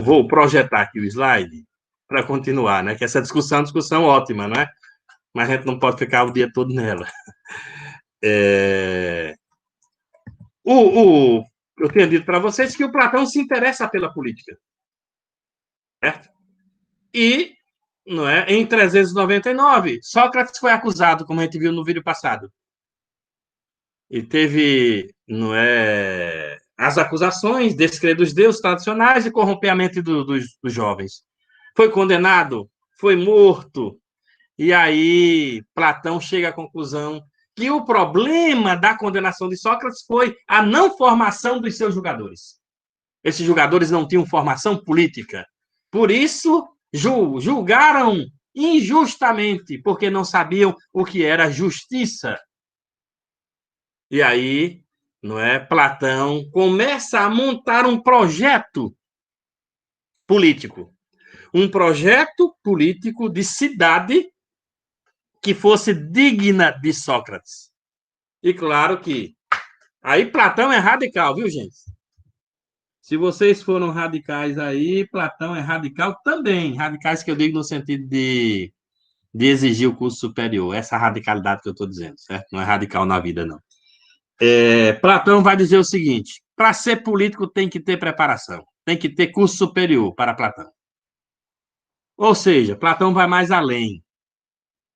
Vou projetar aqui o slide para continuar, né? Que essa discussão é uma discussão ótima, né? Mas a gente não pode ficar o dia todo nela. Eu tenho dito para vocês que o Platão se interessa pela política, certo? E, não é, em 399, Sócrates foi acusado, como a gente viu no vídeo passado. E teve, não é, as acusações, descrer dos deuses tradicionais e corrompimento dos jovens. Foi condenado, foi morto, e aí Platão chega à conclusão que o problema da condenação de Sócrates foi a não formação dos seus julgadores. Esses julgadores não tinham formação política. Por isso, julgaram injustamente, porque não sabiam o que era justiça. E aí, não é, Platão começa a montar um projeto político. Um projeto político de cidade que fosse digna de Sócrates. E claro que aí Platão é radical, viu, gente? Se vocês foram radicais aí, Platão é radical também. Radicais que eu digo no sentido de exigir o curso superior. Essa radicalidade que eu estou dizendo, certo? Não é radical na vida, não. Platão vai dizer o seguinte: para ser político tem que ter preparação, tem que ter curso superior para Platão. Ou seja, Platão vai mais além.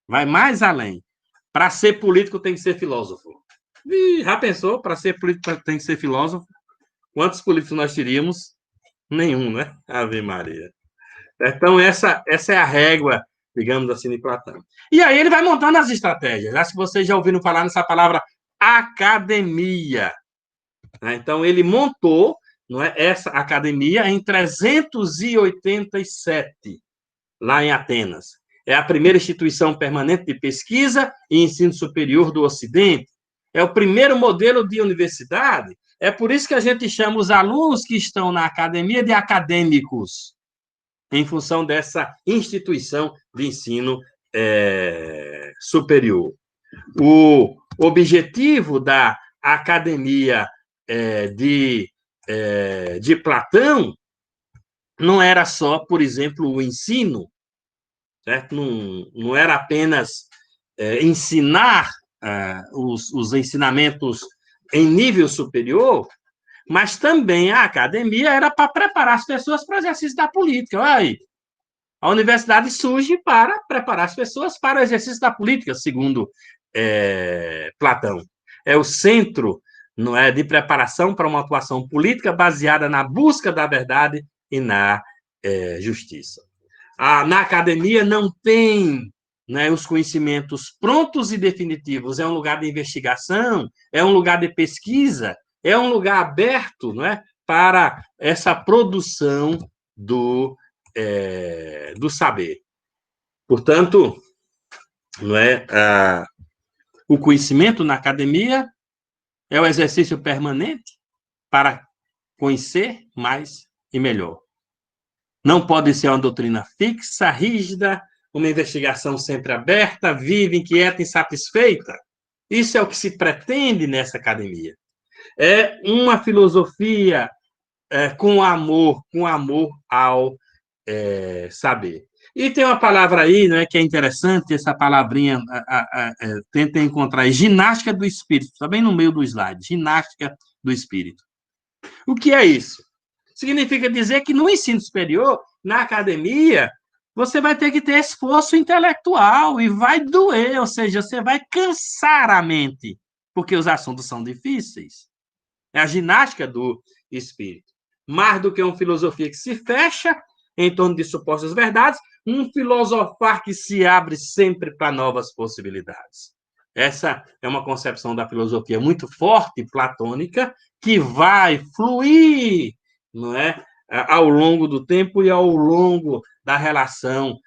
Vai mais além. Para ser político tem que ser filósofo. E já pensou? Para ser político tem que ser filósofo? Quantos políticos nós teríamos? Nenhum, né? Ave Maria. Então, essa é a régua, digamos assim, de Platão. E aí ele vai montando as estratégias. Acho que vocês já ouviram falar nessa palavra academia. Então, ele montou, não é, essa academia em 387, lá em Atenas. É a primeira instituição permanente de pesquisa e ensino superior do Ocidente. É o primeiro modelo de universidade. É por isso que a gente chama os alunos que estão na academia de acadêmicos, em função dessa instituição de ensino superior. O objetivo da academia de Platão não era só, por exemplo, o ensino, certo? Não era apenas ensinar os ensinamentos em nível superior, mas também a academia era para preparar as pessoas para o exercício da política. Olha aí, a universidade surge para preparar as pessoas para o exercício da política, segundo Platão. É o centro, não é, de preparação para uma atuação política baseada na busca da verdade e na justiça. Na academia não tem, né, os conhecimentos prontos e definitivos. É um lugar de investigação, é um lugar de pesquisa, é um lugar aberto, não é, para essa produção do saber. Portanto, não é, o conhecimento na academia é o exercício permanente para conhecer mais e melhor. Não pode ser uma doutrina fixa, rígida, uma investigação sempre aberta, viva, inquieta, insatisfeita. Isso é o que se pretende nessa academia. É uma filosofia com amor ao saber. E tem uma palavra aí, né, que é interessante, essa palavrinha, tenta encontrar, é ginástica do espírito, está bem no meio do slide, ginástica do espírito. O que é isso? Significa dizer que no ensino superior, na academia, você vai ter que ter esforço intelectual e vai doer, ou seja, você vai cansar a mente, porque os assuntos são difíceis. É a ginástica do espírito. Mais do que uma filosofia que se fecha em torno de supostas verdades, um filosofar que se abre sempre para novas possibilidades. Essa é uma concepção da filosofia muito forte, platônica, que vai fluir, não é, ao longo do tempo e ao longo da relação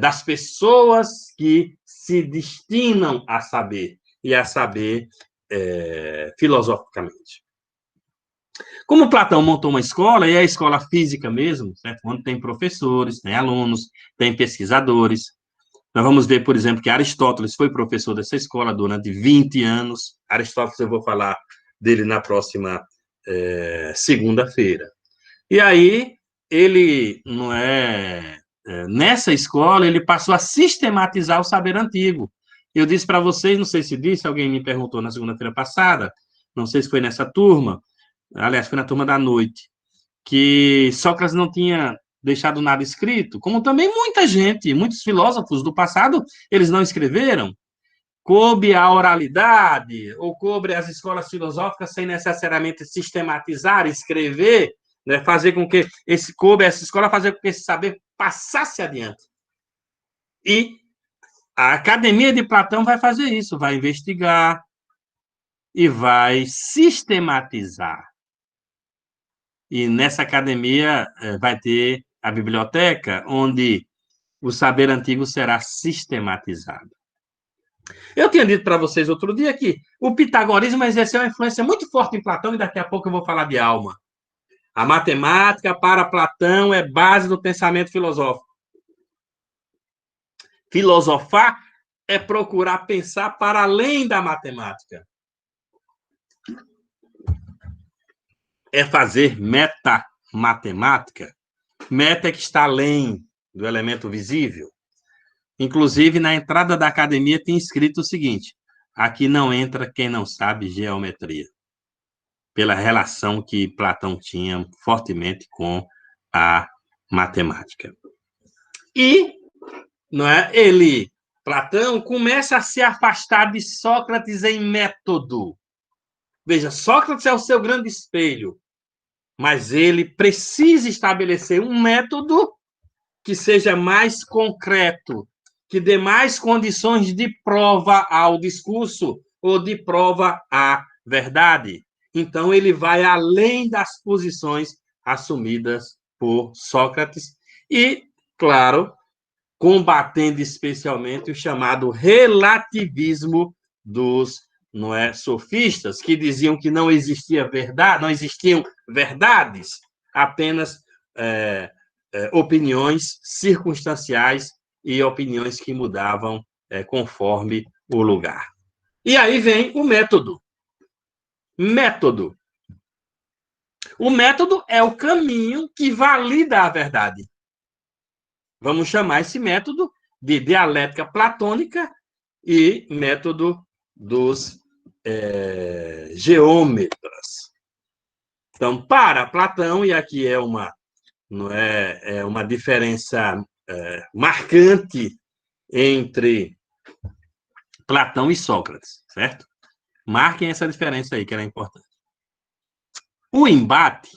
das pessoas que se destinam a saber, e a saber filosoficamente. Como Platão montou uma escola, e é a escola física mesmo, certo? Onde tem professores, tem alunos, tem pesquisadores. Nós vamos ver, por exemplo, que Aristóteles foi professor dessa escola durante 20 anos. Aristóteles, eu vou falar dele na próxima segunda-feira. E aí, ele não é, nessa escola, ele passou a sistematizar o saber antigo. Eu disse para vocês, não sei se disse, alguém me perguntou na segunda-feira passada, não sei se foi nessa turma, aliás, foi na turma da noite, que Sócrates não tinha deixado nada escrito, como também muita gente, muitos filósofos do passado, eles não escreveram. Coube a oralidade, ou coube as escolas filosóficas sem necessariamente sistematizar, escrever, né, fazer com que coube essa escola fazer com que esse saber passasse adiante. E a Academia de Platão vai fazer isso, vai investigar e vai sistematizar. E nessa academia vai ter a biblioteca, onde o saber antigo será sistematizado. Eu tinha dito para vocês outro dia que o pitagorismo exerceu uma influência muito forte em Platão, e daqui a pouco eu vou falar de alma. A matemática, para Platão, é base do pensamento filosófico. Filosofar é procurar pensar para além da matemática. É fazer metamatemática. Meta é que está além do elemento visível. Inclusive, na entrada da academia tem escrito o seguinte: aqui não entra quem não sabe geometria, pela relação que Platão tinha fortemente com a matemática. E não é, Platão, começa a se afastar de Sócrates em método. Veja, Sócrates é o seu grande espelho, mas ele precisa estabelecer um método que seja mais concreto, que dê mais condições de prova ao discurso ou de prova à verdade. Então, ele vai além das posições assumidas por Sócrates e, claro, combatendo especialmente o chamado relativismo dos sofistas, que diziam que não existia verdade, não existiam verdades, apenas opiniões circunstanciais e opiniões que mudavam conforme o lugar. E aí vem o método. Método. O método é o caminho que valida a verdade. Vamos chamar esse método de dialética platônica e método dos geômetras. Então, para Platão, e aqui é uma diferença marcante entre Platão e Sócrates, certo? Marquem essa diferença aí, que ela é importante. O embate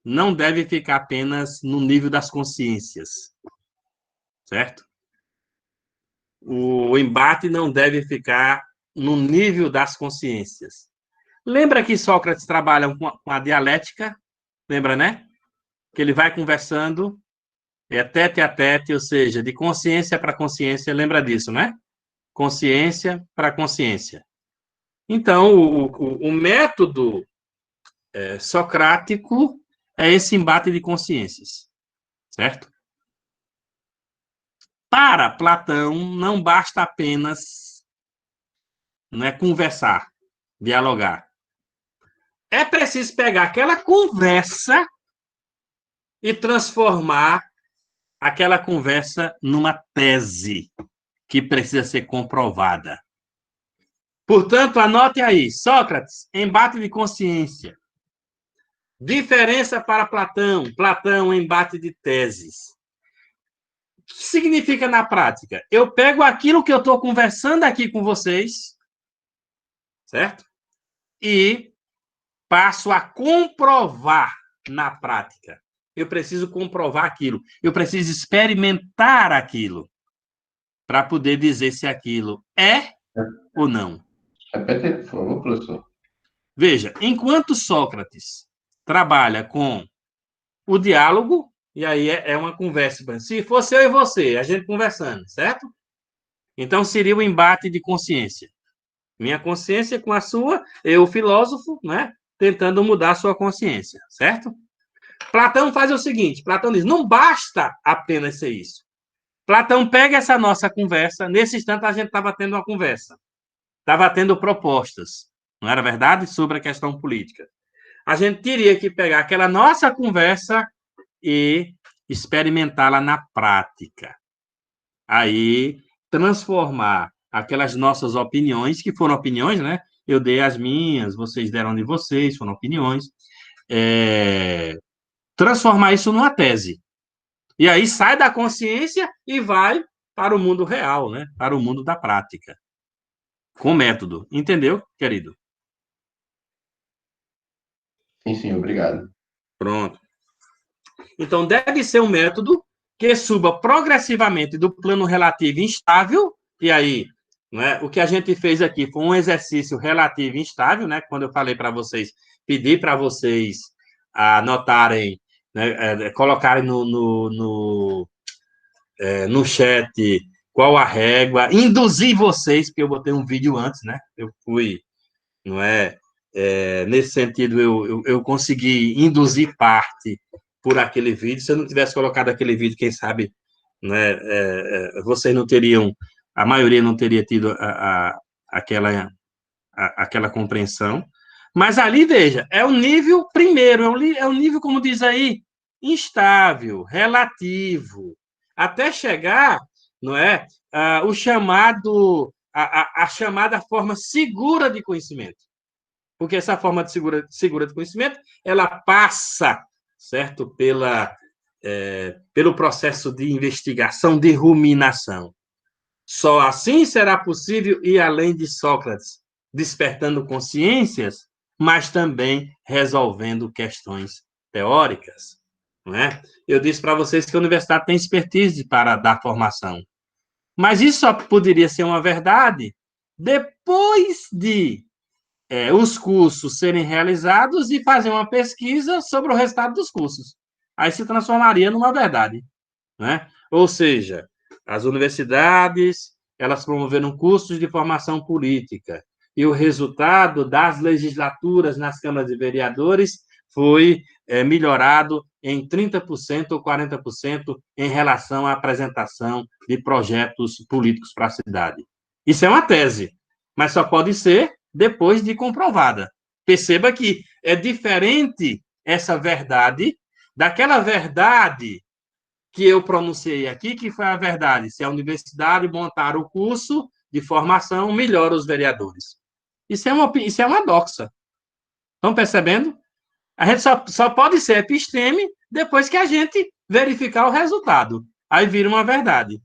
não deve ficar apenas no nível das consciências, certo? O embate não deve ficar no nível das consciências. Lembra que Sócrates trabalha com a dialética? Lembra, né? Que ele vai conversando, tete a tete, ou seja, de consciência para consciência. Lembra disso, né? Consciência para consciência. Então, o método socrático é esse embate de consciências, certo? Para Platão, não basta apenas conversar, dialogar. É preciso pegar aquela conversa e transformar aquela conversa numa tese que precisa ser comprovada. Portanto, anote aí, Sócrates, embate de consciência. Diferença para Platão, Platão, embate de teses. O que significa na prática? Eu pego aquilo que eu estou conversando aqui com vocês, certo? E passo a comprovar na prática. Eu preciso comprovar aquilo. Eu preciso experimentar aquilo para poder dizer se aquilo é ou não. Repete, por favor, professor. Veja, enquanto Sócrates trabalha com o diálogo, e aí é uma conversa. Se fosse eu e você, a gente conversando, certo? Então seria o embate de consciência. Minha consciência com a sua, eu, filósofo, né? Tentando mudar a sua consciência, certo? Platão faz o seguinte, Platão diz, não basta apenas ser isso. Platão pega essa nossa conversa, nesse instante a gente estava tendo uma conversa, estava tendo propostas, não era verdade? Sobre a questão política. A gente teria que pegar aquela nossa conversa e experimentá-la na prática. Aí, transformar aquelas nossas opiniões, que foram opiniões, né? Eu dei as minhas, vocês deram de vocês, foram opiniões. Transformar isso numa tese. E aí sai da consciência e vai para o mundo real, né? Para o mundo da prática. Com método. Entendeu, querido? Sim, obrigado. Pronto. Então, deve ser um método que suba progressivamente do plano relativo instável, e aí, né, o que a gente fez aqui foi um exercício relativo instável, né? Quando eu falei para vocês, pedi para vocês anotarem, né, colocarem no chat qual a régua, induzir vocês, porque eu botei um vídeo antes, né? Eu fui, não é? Nesse sentido, eu consegui induzir parte por aquele vídeo. Se eu não tivesse colocado aquele vídeo, quem sabe, né, vocês não teriam, a maioria não teria tido aquela compreensão. Mas ali, veja, é o nível primeiro, é o nível, como diz aí, instável, relativo, até chegar, não é, o chamado, a chamada forma segura de conhecimento. Porque essa forma de segura de conhecimento, ela passa, certo, pelo processo de investigação, de ruminação. Só assim será possível ir além de Sócrates, despertando consciências, mas também resolvendo questões teóricas. Não é? Eu disse para vocês que a universidade tem expertise para dar formação. Mas isso só poderia ser uma verdade depois de os cursos serem realizados e fazer uma pesquisa sobre o resultado dos cursos. Aí se transformaria numa verdade. Né? Ou seja, as universidades, elas promoveram cursos de formação política, e o resultado das legislaturas nas câmaras de vereadores foi melhorado em 30% ou 40% em relação à apresentação de projetos políticos para a cidade. Isso é uma tese, mas só pode ser depois de comprovada. Perceba que é diferente essa verdade daquela verdade que eu pronunciei aqui, que foi a verdade. Se a universidade montar o curso de formação, melhora os vereadores. Isso é uma doxa. Estão percebendo? A gente só pode ser episteme depois que a gente verificar o resultado. Aí vira uma verdade.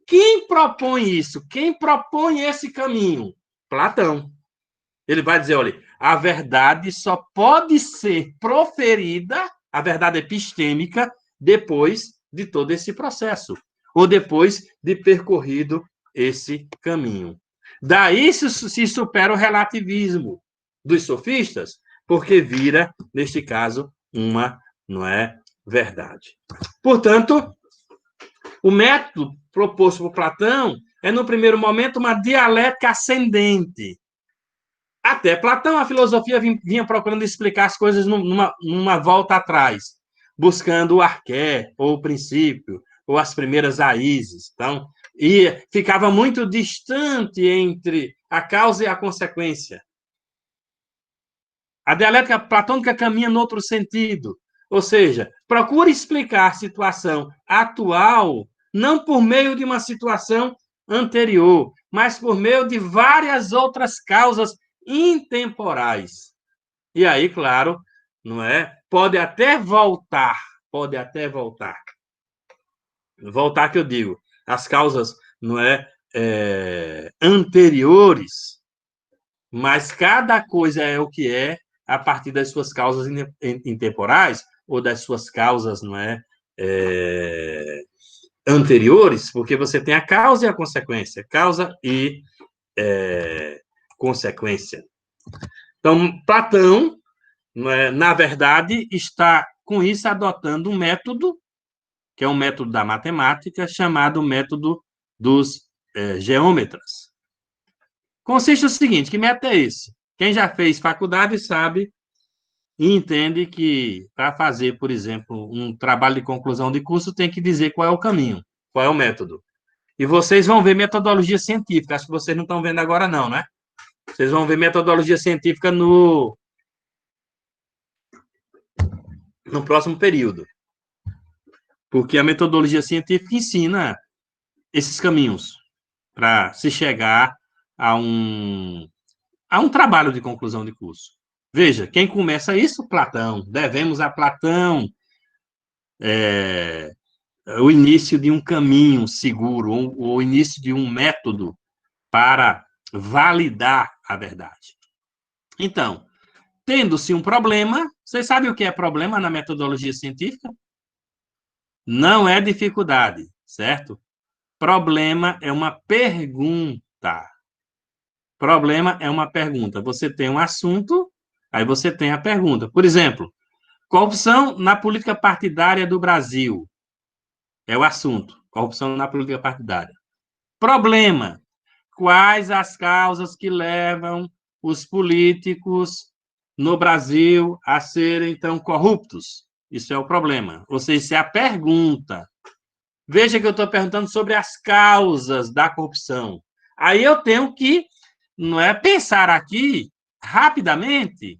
Quem propõe isso? Quem propõe esse caminho? Platão. Ele vai dizer, olha, a verdade só pode ser proferida, a verdade epistêmica, depois de todo esse processo, ou depois de percorrido esse caminho. Daí se supera o relativismo dos sofistas, porque vira, neste caso, uma, não é, verdade. Portanto, o método proposto por Platão é, no primeiro momento, uma dialética ascendente. Até Platão, a filosofia vinha procurando explicar as coisas numa volta atrás, buscando o arqué, ou o princípio, ou as primeiras raízes. Então, e ficava muito distante entre a causa e a consequência. A dialética platônica caminha no outro sentido, ou seja, procura explicar a situação atual não por meio de uma situação anterior, mas por meio de várias outras causas intemporais. E aí, claro, não é? Pode até voltar. Voltar que eu digo, as causas, não é, anteriores, mas cada coisa é o que é a partir das suas causas intemporais ou das suas causas, não é, anteriores, porque você tem a causa e a consequência, causa e consequência. Então, Platão, na verdade, está, com isso, adotando um método, que é um método da matemática, chamado método dos geômetras. Consiste no seguinte, que método é esse? Quem já fez faculdade sabe e entende que, para fazer, por exemplo, um trabalho de conclusão de curso, tem que dizer qual é o caminho, qual é o método. E vocês vão ver metodologia científica, acho que vocês não estão vendo agora não, né? Vocês vão ver metodologia científica no próximo período. Porque a metodologia científica ensina esses caminhos para se chegar a um trabalho de conclusão de curso. Veja, quem começa isso? Platão. Devemos a Platão o início de um caminho seguro, ou o início de um método para validar a verdade. Então, tendo-se um problema, vocês sabem o que é problema na metodologia científica? Não é dificuldade, certo? Problema é uma pergunta. Problema é uma pergunta. Você tem um assunto, aí você tem a pergunta. Por exemplo, corrupção na política partidária do Brasil. É o assunto. Corrupção na política partidária. Problema. Quais as causas que levam os políticos no Brasil a serem tão corruptos? Isso é o problema. Ou seja, isso é a pergunta. Veja que eu estou perguntando sobre as causas da corrupção. Aí eu tenho que pensar aqui, rapidamente,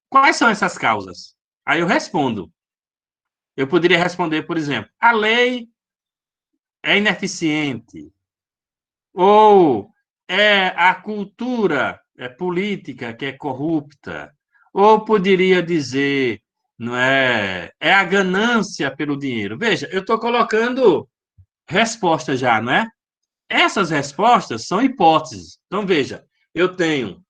quais são essas causas? Aí eu respondo. Eu poderia responder, por exemplo, a lei é ineficiente, ou é a cultura política que é corrupta, ou poderia dizer, não é a ganância pelo dinheiro. Veja, eu estou colocando respostas já, não é? Essas respostas são hipóteses. Então, veja, eu tenho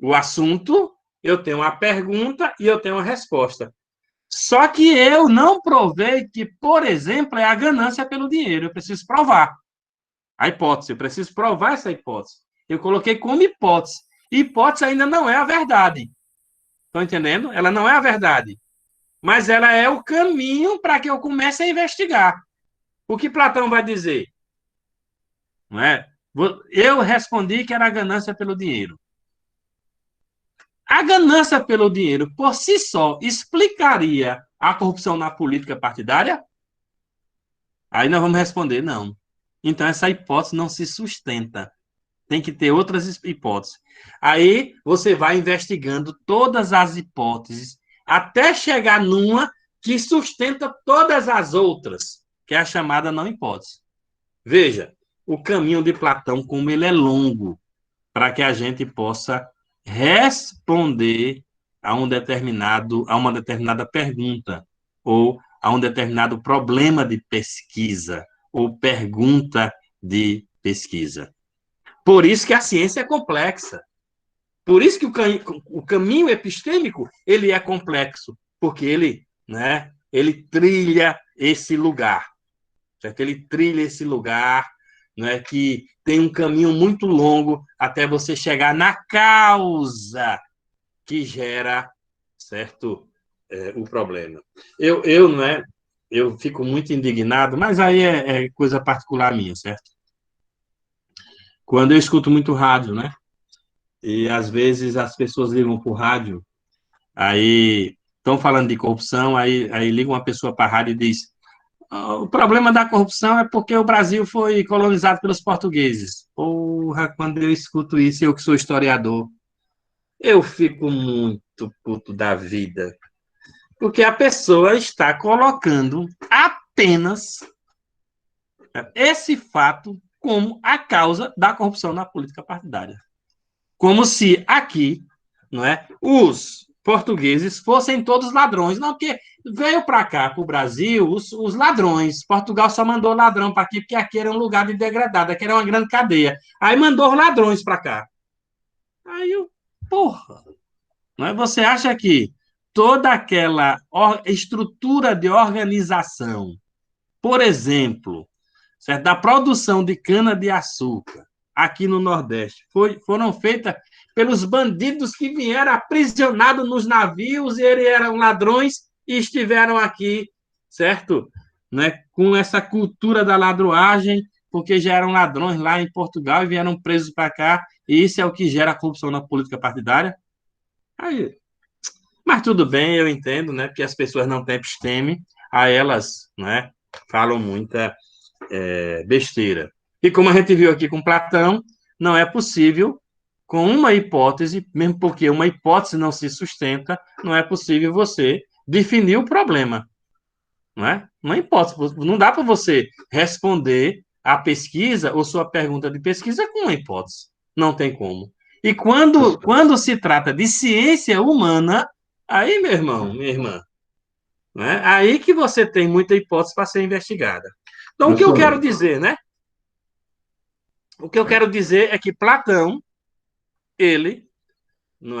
o assunto, eu tenho a pergunta e eu tenho a resposta. Só que eu não provei que, por exemplo, é a ganância pelo dinheiro. Eu preciso provar a hipótese. Eu preciso provar essa hipótese. Eu coloquei como hipótese. Hipótese ainda não é a verdade. Estão entendendo? Ela não é a verdade. Mas ela é o caminho para que eu comece a investigar. O que Platão vai dizer? Não é? Eu respondi que era a ganância pelo dinheiro. A ganância pelo dinheiro, por si só, explicaria a corrupção na política partidária? Aí nós vamos responder, não. Então, essa hipótese não se sustenta. Tem que ter outras hipóteses. Aí, você vai investigando todas as hipóteses, até chegar numa que sustenta todas as outras, que é a chamada não hipótese. Veja, o caminho de Platão, como ele é longo, para que a gente possa responder a uma determinada pergunta, ou a um determinado problema de pesquisa, ou pergunta de pesquisa. Por isso que a ciência é complexa. Por isso que o caminho epistêmico ele é complexo, porque ele trilha esse lugar, certo? Ele trilha esse lugar, que tem um caminho muito longo até você chegar na causa que gera, certo, o problema. Eu fico muito indignado, mas aí é coisa particular minha, certo? Quando eu escuto muito rádio, e às vezes as pessoas ligam para o rádio, aí estão falando de corrupção, aí liga uma pessoa para a rádio e diz: o problema da corrupção é porque o Brasil foi colonizado pelos portugueses. Porra, quando eu escuto isso, eu que sou historiador, eu fico muito puto da vida. Porque a pessoa está colocando apenas esse fato como a causa da corrupção na política partidária. Como se aqui, os portugueses fossem todos ladrões. Não, porque veio para cá, para o Brasil, os ladrões. Portugal só mandou ladrão para aqui, porque aqui era um lugar de degradado, aqui era uma grande cadeia. Aí mandou os ladrões para cá. Aí porra, você acha que toda aquela estrutura de organização, por exemplo, certo, da produção de cana-de-açúcar aqui no Nordeste, foram feitas pelos bandidos que vieram aprisionados nos navios, e eles eram ladrões e estiveram aqui, certo? Com essa cultura da ladroagem, porque já eram ladrões lá em Portugal e vieram presos para cá, e isso é o que gera a corrupção na política partidária. Aí, mas tudo bem, eu entendo, porque as pessoas não têm episteme, aí elas falam muita besteira. E como a gente viu aqui com Platão, não é possível, com uma hipótese, mesmo porque uma hipótese não se sustenta, não é possível você definir o problema. não é? Não importa, não dá para você responder a pesquisa ou sua pergunta de pesquisa com uma hipótese. Não tem como. E quando se trata de ciência humana, aí, meu irmão, minha irmã, né? Aí que você tem muita hipótese para ser investigada. Então, o que eu quero Professor, dizer, né? O que eu quero dizer é que Platão, ele, não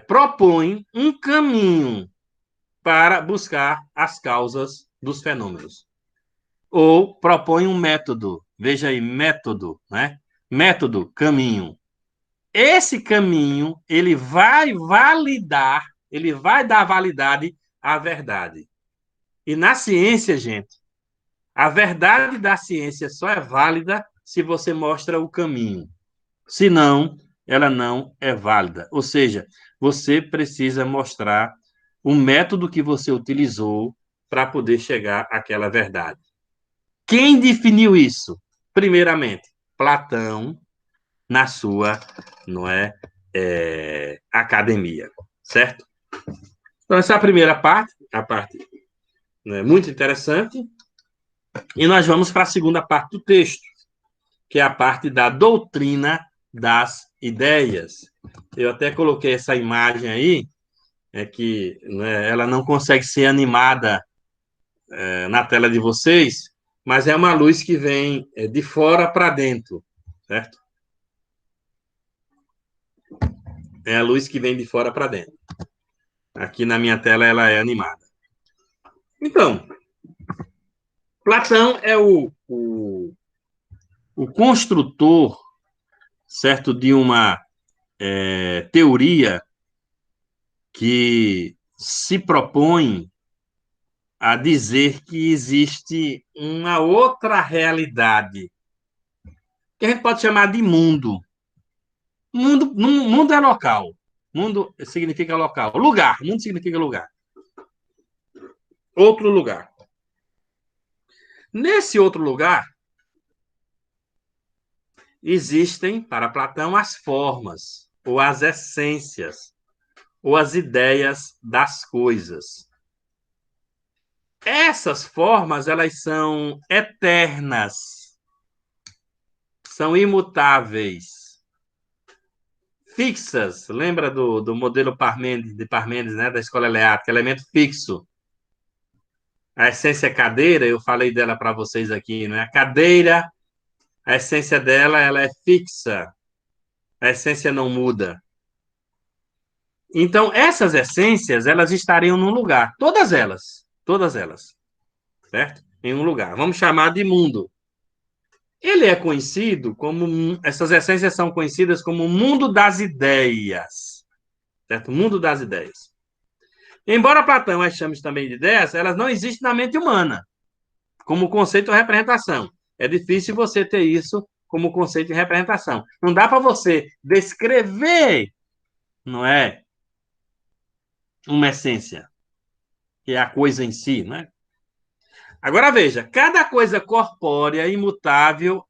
propõe um caminho para buscar as causas dos fenômenos. Ou propõe um método. Veja aí, método, né? Método, caminho. Esse caminho, ele vai validar, ele vai dar validade à verdade. E na ciência, gente, a verdade da ciência só é válida se você mostra o caminho. Senão, ela não é válida. Ou seja, você precisa mostrar o método que você utilizou para poder chegar àquela verdade. Quem definiu isso? Primeiramente, Platão, na sua, academia, certo? Então, essa é a parte, né, muito interessante. E nós vamos para a segunda parte do texto, que é a parte da doutrina das ideias. Eu até coloquei essa imagem aí, que, né, ela não consegue ser animada na tela de vocês, mas é uma luz que vem de fora para dentro, certo? É a luz que vem de fora para dentro. Aqui na minha tela ela é animada. Então, Platão é o construtor, certo, de uma teoria que se propõe a dizer que existe uma outra realidade, que a gente pode chamar de mundo. Mundo é local. Mundo significa local. Lugar. Mundo significa lugar. Outro lugar. Nesse outro lugar, existem, para Platão, as formas, ou as essências, ou as ideias das coisas. Essas formas, elas são eternas, são imutáveis, fixas. Lembra do modelo de Parmênides, né, da escola eleática, elemento fixo. A essência cadeira, eu falei dela para vocês aqui, né? A cadeira, a essência dela, ela é fixa. A essência não muda. Então, essas essências, elas estariam num lugar. Todas elas, certo? Em um lugar. Vamos chamar de mundo. Ele é conhecido como... Essas essências são conhecidas como o mundo das ideias, certo? O mundo das ideias. Embora Platão as chame também de ideias, elas não existem na mente humana, como conceito ou representação. É difícil você ter isso como conceito de representação. Não dá para você descrever, não é, uma essência, que é a coisa em si, né? Agora veja, cada coisa corpórea, imutável,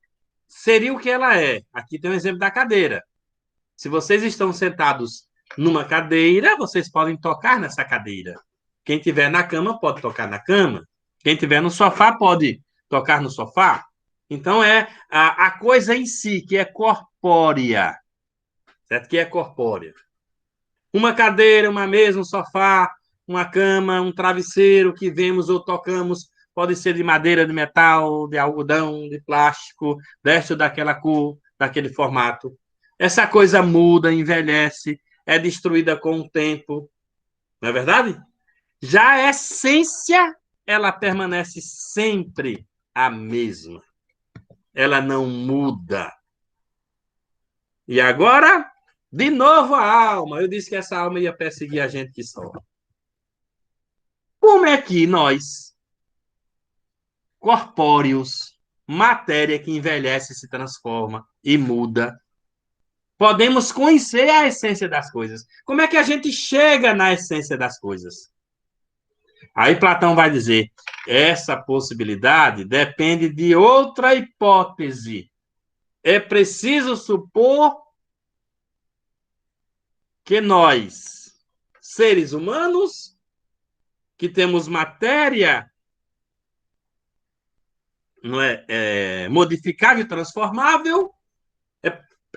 seria o que ela é. Aqui tem um exemplo da cadeira. Se vocês estão sentados numa cadeira, vocês podem tocar nessa cadeira. Quem estiver na cama pode tocar na cama. Quem estiver no sofá pode tocar no sofá. Então, é a coisa em si, que é corpórea, certo? Que é corpórea. Uma cadeira, uma mesa, um sofá, uma cama, um travesseiro que vemos ou tocamos, pode ser de madeira, de metal, de algodão, de plástico, desta ou daquela cor, daquele formato. Essa coisa muda, envelhece, é destruída com o tempo, não é verdade? Já a essência, ela permanece sempre a mesma. Ela não muda. E agora, de novo a alma. Eu disse que essa alma ia perseguir a gente que só. Como é que nós, corpóreos, matéria que envelhece, se transforma e muda, podemos conhecer a essência das coisas? Como é que a gente chega na essência das coisas? Aí Platão vai dizer, essa possibilidade depende de outra hipótese. É preciso supor que nós, seres humanos, que temos matéria, não modificável e transformável,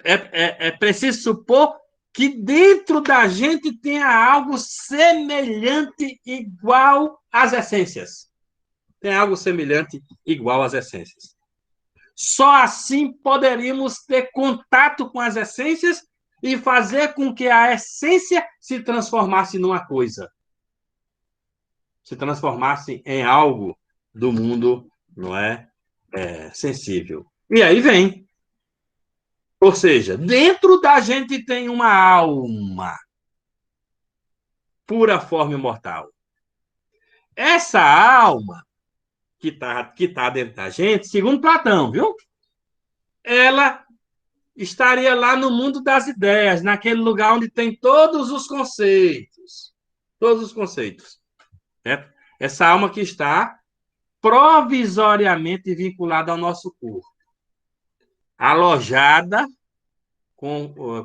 é preciso supor que dentro da gente tenha algo semelhante, igual às essências. Tem algo semelhante, igual às essências. Só assim poderíamos ter contato com as essências e fazer com que a essência se transformasse numa coisa. Se transformasse em algo do mundo, sensível. E aí vem. Ou seja, dentro da gente tem uma alma, pura forma imortal. Essa alma que tá dentro da gente, segundo Platão, viu? Ela estaria lá no mundo das ideias, naquele lugar onde tem todos os conceitos. Todos os conceitos. Certo? Essa alma que está provisoriamente vinculada ao nosso corpo. Alojada,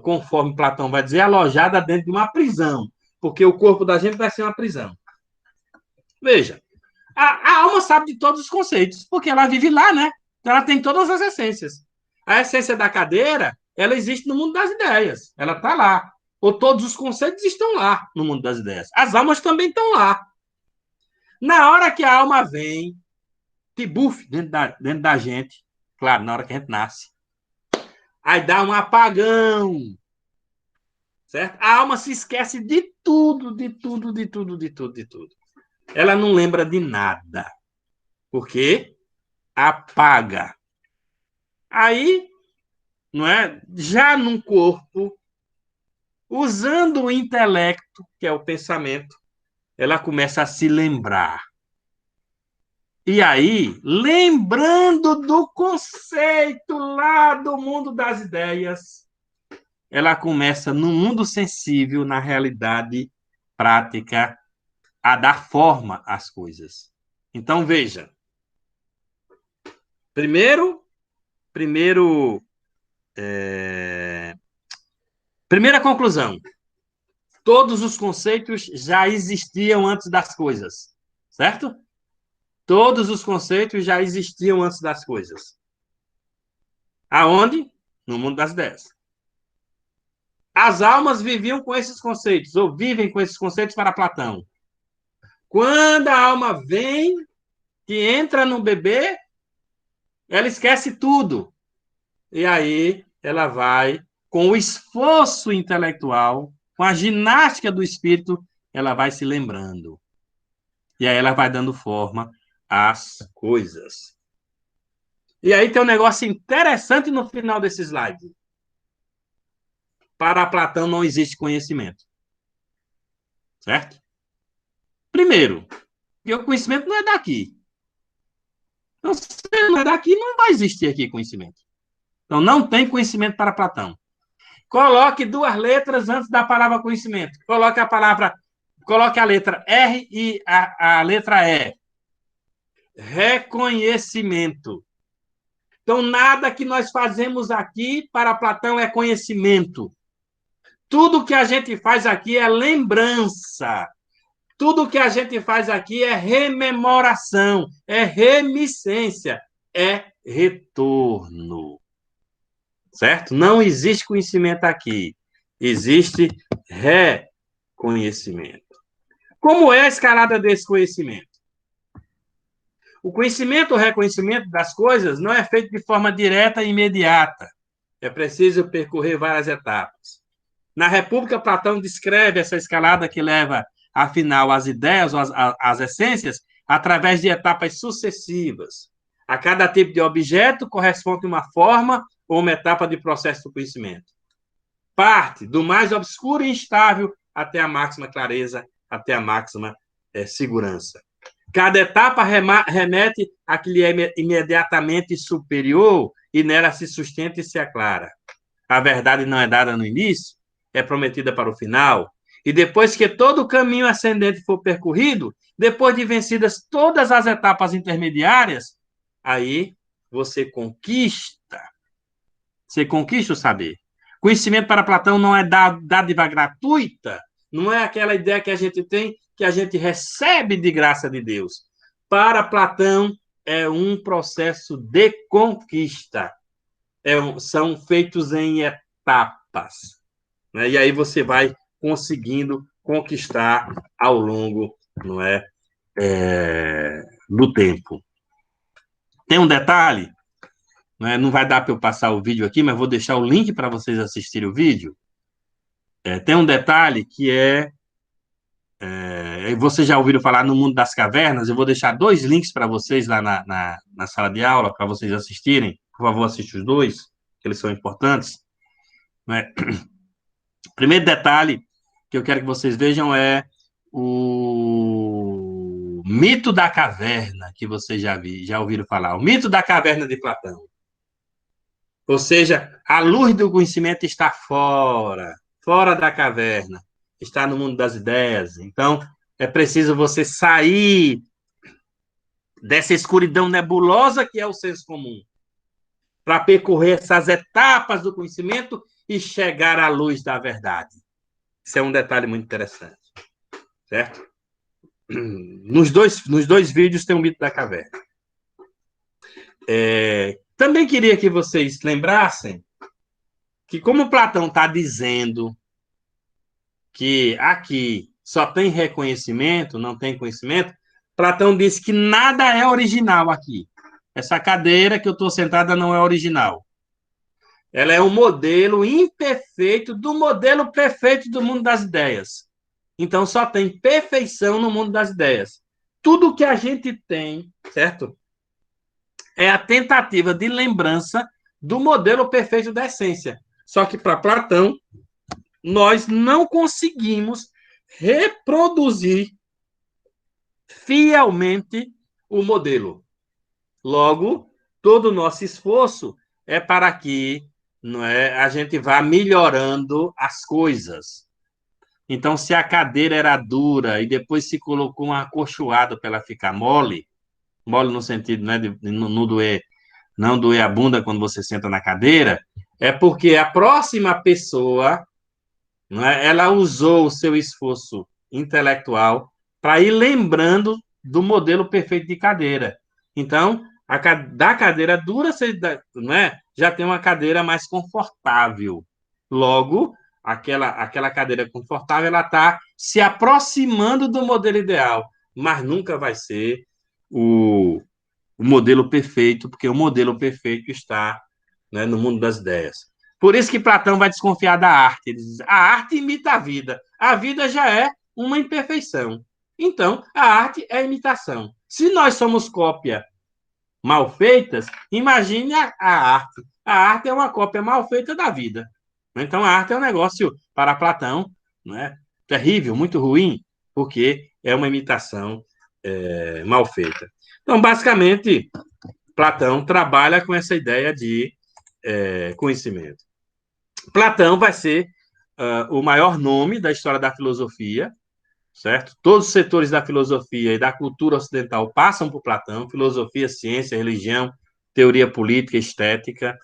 conforme Platão vai dizer, alojada dentro de uma prisão, porque o corpo da gente vai ser uma prisão. Veja, a alma sabe de todos os conceitos, porque ela vive lá, né? Então ela tem todas as essências. A essência da cadeira, ela existe no mundo das ideias, ela está lá. Ou todos os conceitos estão lá no mundo das ideias. As almas também estão lá. Na hora que a alma vem, tibuf, dentro da gente, claro, na hora que a gente nasce, aí dá um apagão, certo? A alma se esquece de tudo, de tudo, de tudo, de tudo, de tudo. Ela não lembra de nada, porque apaga. Aí, já num corpo, usando o intelecto, que é o pensamento, ela começa a se lembrar. E aí, lembrando do conceito lá do mundo das ideias, ela começa, no mundo sensível, na realidade prática, a dar forma às coisas. Então, veja. Primeira conclusão. Todos os conceitos já existiam antes das coisas. Certo? Todos os conceitos já existiam antes das coisas. Aonde? No mundo das ideias. As almas viviam com esses conceitos, ou vivem com esses conceitos para Platão. Quando a alma vem, que entra no bebê, ela esquece tudo. E aí ela vai, com o esforço intelectual, com a ginástica do espírito, ela vai se lembrando. E aí ela vai dando forma às coisas. E aí tem um negócio interessante no final desse slide. Para Platão não existe conhecimento. Certo? Primeiro, porque o conhecimento não é daqui. Então, se não é daqui, não vai existir aqui conhecimento. Então, não tem conhecimento para Platão. Coloque 2 letras antes da palavra conhecimento. Coloque a letra R e a letra E. Reconhecimento. Então, nada que nós fazemos aqui para Platão é conhecimento. Tudo que a gente faz aqui é lembrança. Tudo que a gente faz aqui é rememoração, é remissência, é retorno. Certo? Não existe conhecimento aqui. Existe reconhecimento. Como é a escalada desse conhecimento? O conhecimento, o reconhecimento das coisas não é feito de forma direta e imediata. É preciso percorrer várias etapas. Na República, Platão descreve essa escalada que leva, afinal, as ideias ou as essências através de etapas sucessivas. A cada tipo de objeto corresponde uma forma ou uma etapa de processo do conhecimento. Parte do mais obscuro e instável até a máxima clareza, até a máxima segurança. Cada etapa remete a que lhe é imediatamente superior e nela se sustenta e se aclara. A verdade não é dada no início, é prometida para o final. E depois que todo o caminho ascendente for percorrido, depois de vencidas todas as etapas intermediárias, aí você conquista o saber. Conhecimento para Platão não é dádiva gratuita, Não é aquela ideia que a gente tem, que a gente recebe de graça de Deus. Para Platão, é um processo de conquista. São feitos em etapas. Né? E aí você vai conseguindo conquistar ao longo, não é, do tempo. Tem um detalhe, não vai dar para eu passar o vídeo aqui, mas vou deixar o link para vocês assistirem o vídeo. Tem um detalhe que vocês já ouviram falar no mundo das cavernas, eu vou deixar 2 links para vocês lá na sala de aula, para vocês assistirem. Por favor, assiste os 2, que eles são importantes. Né? Primeiro detalhe que eu quero que vocês vejam é o mito da caverna, que vocês já ouviram falar. O mito da caverna de Platão. Ou seja, a luz do conhecimento está fora da caverna, está no mundo das ideias. Então, é preciso você sair dessa escuridão nebulosa que é o senso comum, para percorrer essas etapas do conhecimento e chegar à luz da verdade. Isso é um detalhe muito interessante, certo? Nos dois vídeos tem o mito da caverna. Também queria que vocês lembrassem que, como Platão está dizendo que aqui só tem reconhecimento, não tem conhecimento, Platão disse que nada é original aqui. Essa cadeira que eu estou sentada não é original. Ela é um modelo imperfeito do modelo perfeito do mundo das ideias. Então, só tem perfeição no mundo das ideias. Tudo que a gente tem, certo? É a tentativa de lembrança do modelo perfeito da essência. Só que, para Platão, nós não conseguimos reproduzir fielmente o modelo. Logo, todo o nosso esforço é para que a gente vá melhorando as coisas. Então, se a cadeira era dura e depois se colocou um acolchoado para ela ficar mole no sentido, né, de não doer a bunda quando você senta na cadeira, é porque a próxima pessoa, ela usou o seu esforço intelectual para ir lembrando do modelo perfeito de cadeira. Então, da cadeira dura, já tem uma cadeira mais confortável. Logo, aquela cadeira confortável, ela está se aproximando do modelo ideal, mas nunca vai ser o modelo perfeito, porque o modelo perfeito está, no mundo das ideias. Por isso que Platão vai desconfiar da arte. Ele diz, a arte imita a vida já é uma imperfeição. Então, a arte é imitação. Se nós somos cópia mal feitas, imagine a arte. A arte é uma cópia mal feita da vida. Então, a arte é um negócio, para Platão, terrível, muito ruim, porque é uma imitação mal feita. Então, basicamente, Platão trabalha com essa ideia de conhecimento. Platão vai ser o maior nome da história da filosofia, certo? Todos os setores da filosofia e da cultura ocidental passam por Platão: filosofia, ciência, religião, teoria política, estética.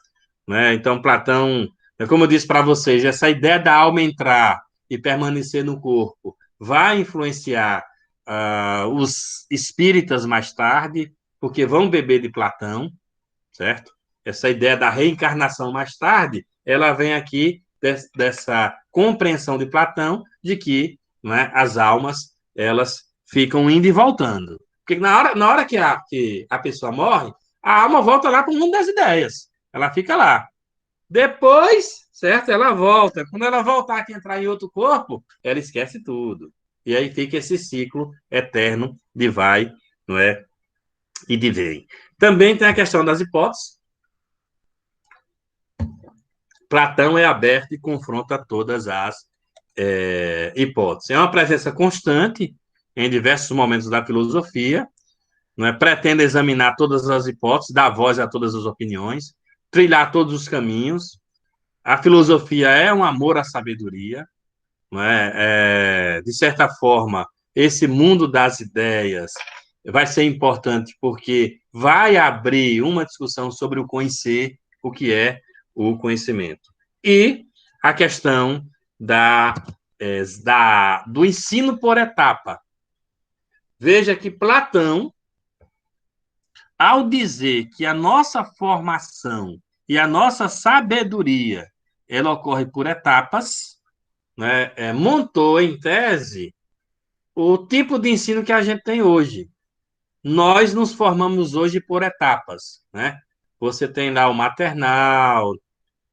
Então, Platão, como eu disse para vocês, essa ideia da alma entrar e permanecer no corpo vai influenciar os espíritas mais tarde, porque vão beber de Platão, certo? Essa ideia da reencarnação mais tarde, ela vem aqui dessa compreensão de Platão de que as almas, elas ficam indo e voltando. Porque na hora que a pessoa morre, a alma volta lá para o mundo das ideias. Ela fica lá. Depois, certo? Ela volta. Quando ela voltar aqui, entrar em outro corpo, ela esquece tudo. E aí fica esse ciclo eterno de vai, e de vem. Também tem a questão das hipóteses. Platão é aberto e confronta todas as hipóteses. É uma presença constante em diversos momentos da filosofia, pretende examinar todas as hipóteses, dar voz a todas as opiniões, trilhar todos os caminhos. A filosofia é um amor à sabedoria, de certa forma, esse mundo das ideias vai ser importante porque vai abrir uma discussão sobre o conhecer, o que é o conhecimento. E a questão da do ensino por etapa. Veja que Platão, ao dizer que a nossa formação e a nossa sabedoria, ela ocorre por etapas, né, montou em tese o tipo de ensino que a gente tem hoje. Nós nos formamos hoje por etapas, né? Você tem lá o maternal,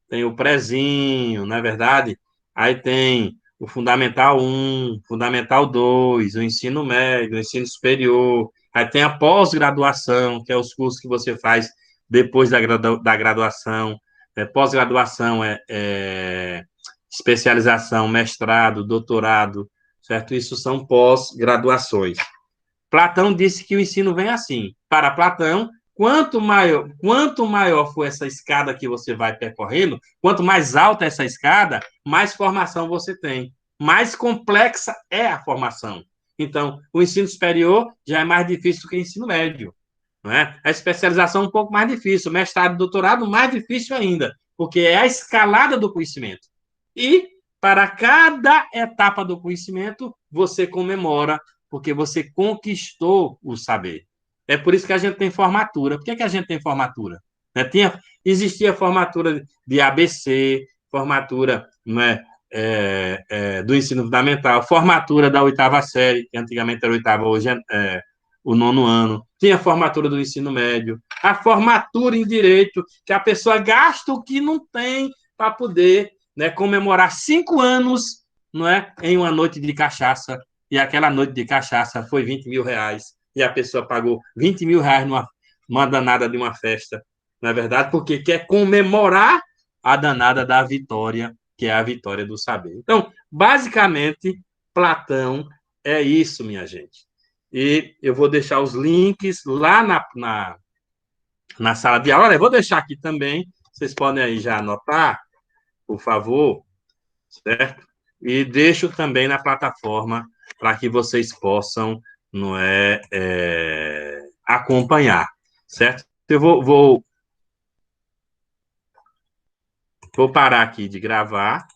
tem o prezinho, não é verdade? Aí tem o Fundamental 1, Fundamental 2, o ensino médio, o ensino superior. Aí tem a pós-graduação, que é os cursos que você faz depois da graduação. Pós-graduação é especialização, mestrado, doutorado, certo? Isso são pós-graduações. Platão disse que o ensino vem assim. Para Platão, quanto maior for essa escada que você vai percorrendo, quanto mais alta essa escada, mais formação você tem. Mais complexa é a formação. Então, o ensino superior já é mais difícil que o ensino médio. Não é? A especialização é um pouco mais difícil, o mestrado e doutorado mais difícil ainda, porque é a escalada do conhecimento. E, para cada etapa do conhecimento, você comemora, porque você conquistou o saber. É por isso que a gente tem formatura. Por que a gente tem formatura? Existia formatura de ABC, formatura, não é, do ensino fundamental, formatura da 8ª série, que antigamente era 8ª, hoje é o 9º ano. Tinha a formatura do ensino médio, a formatura em direito, que a pessoa gasta o que não tem para poder, né, comemorar 5 anos, não é, em uma noite de cachaça, e aquela noite de cachaça foi 20 mil reais, e a pessoa pagou 20 mil reais numa danada de uma festa, não é verdade? Porque quer comemorar a danada da vitória, que é a vitória do saber. Então, basicamente, Platão é isso, minha gente. E eu vou deixar os links lá na sala de aula. Eu vou deixar aqui também, vocês podem aí já anotar, por favor, certo? E deixo também na plataforma para que vocês possam, não acompanhar, certo? Eu vou parar aqui de gravar.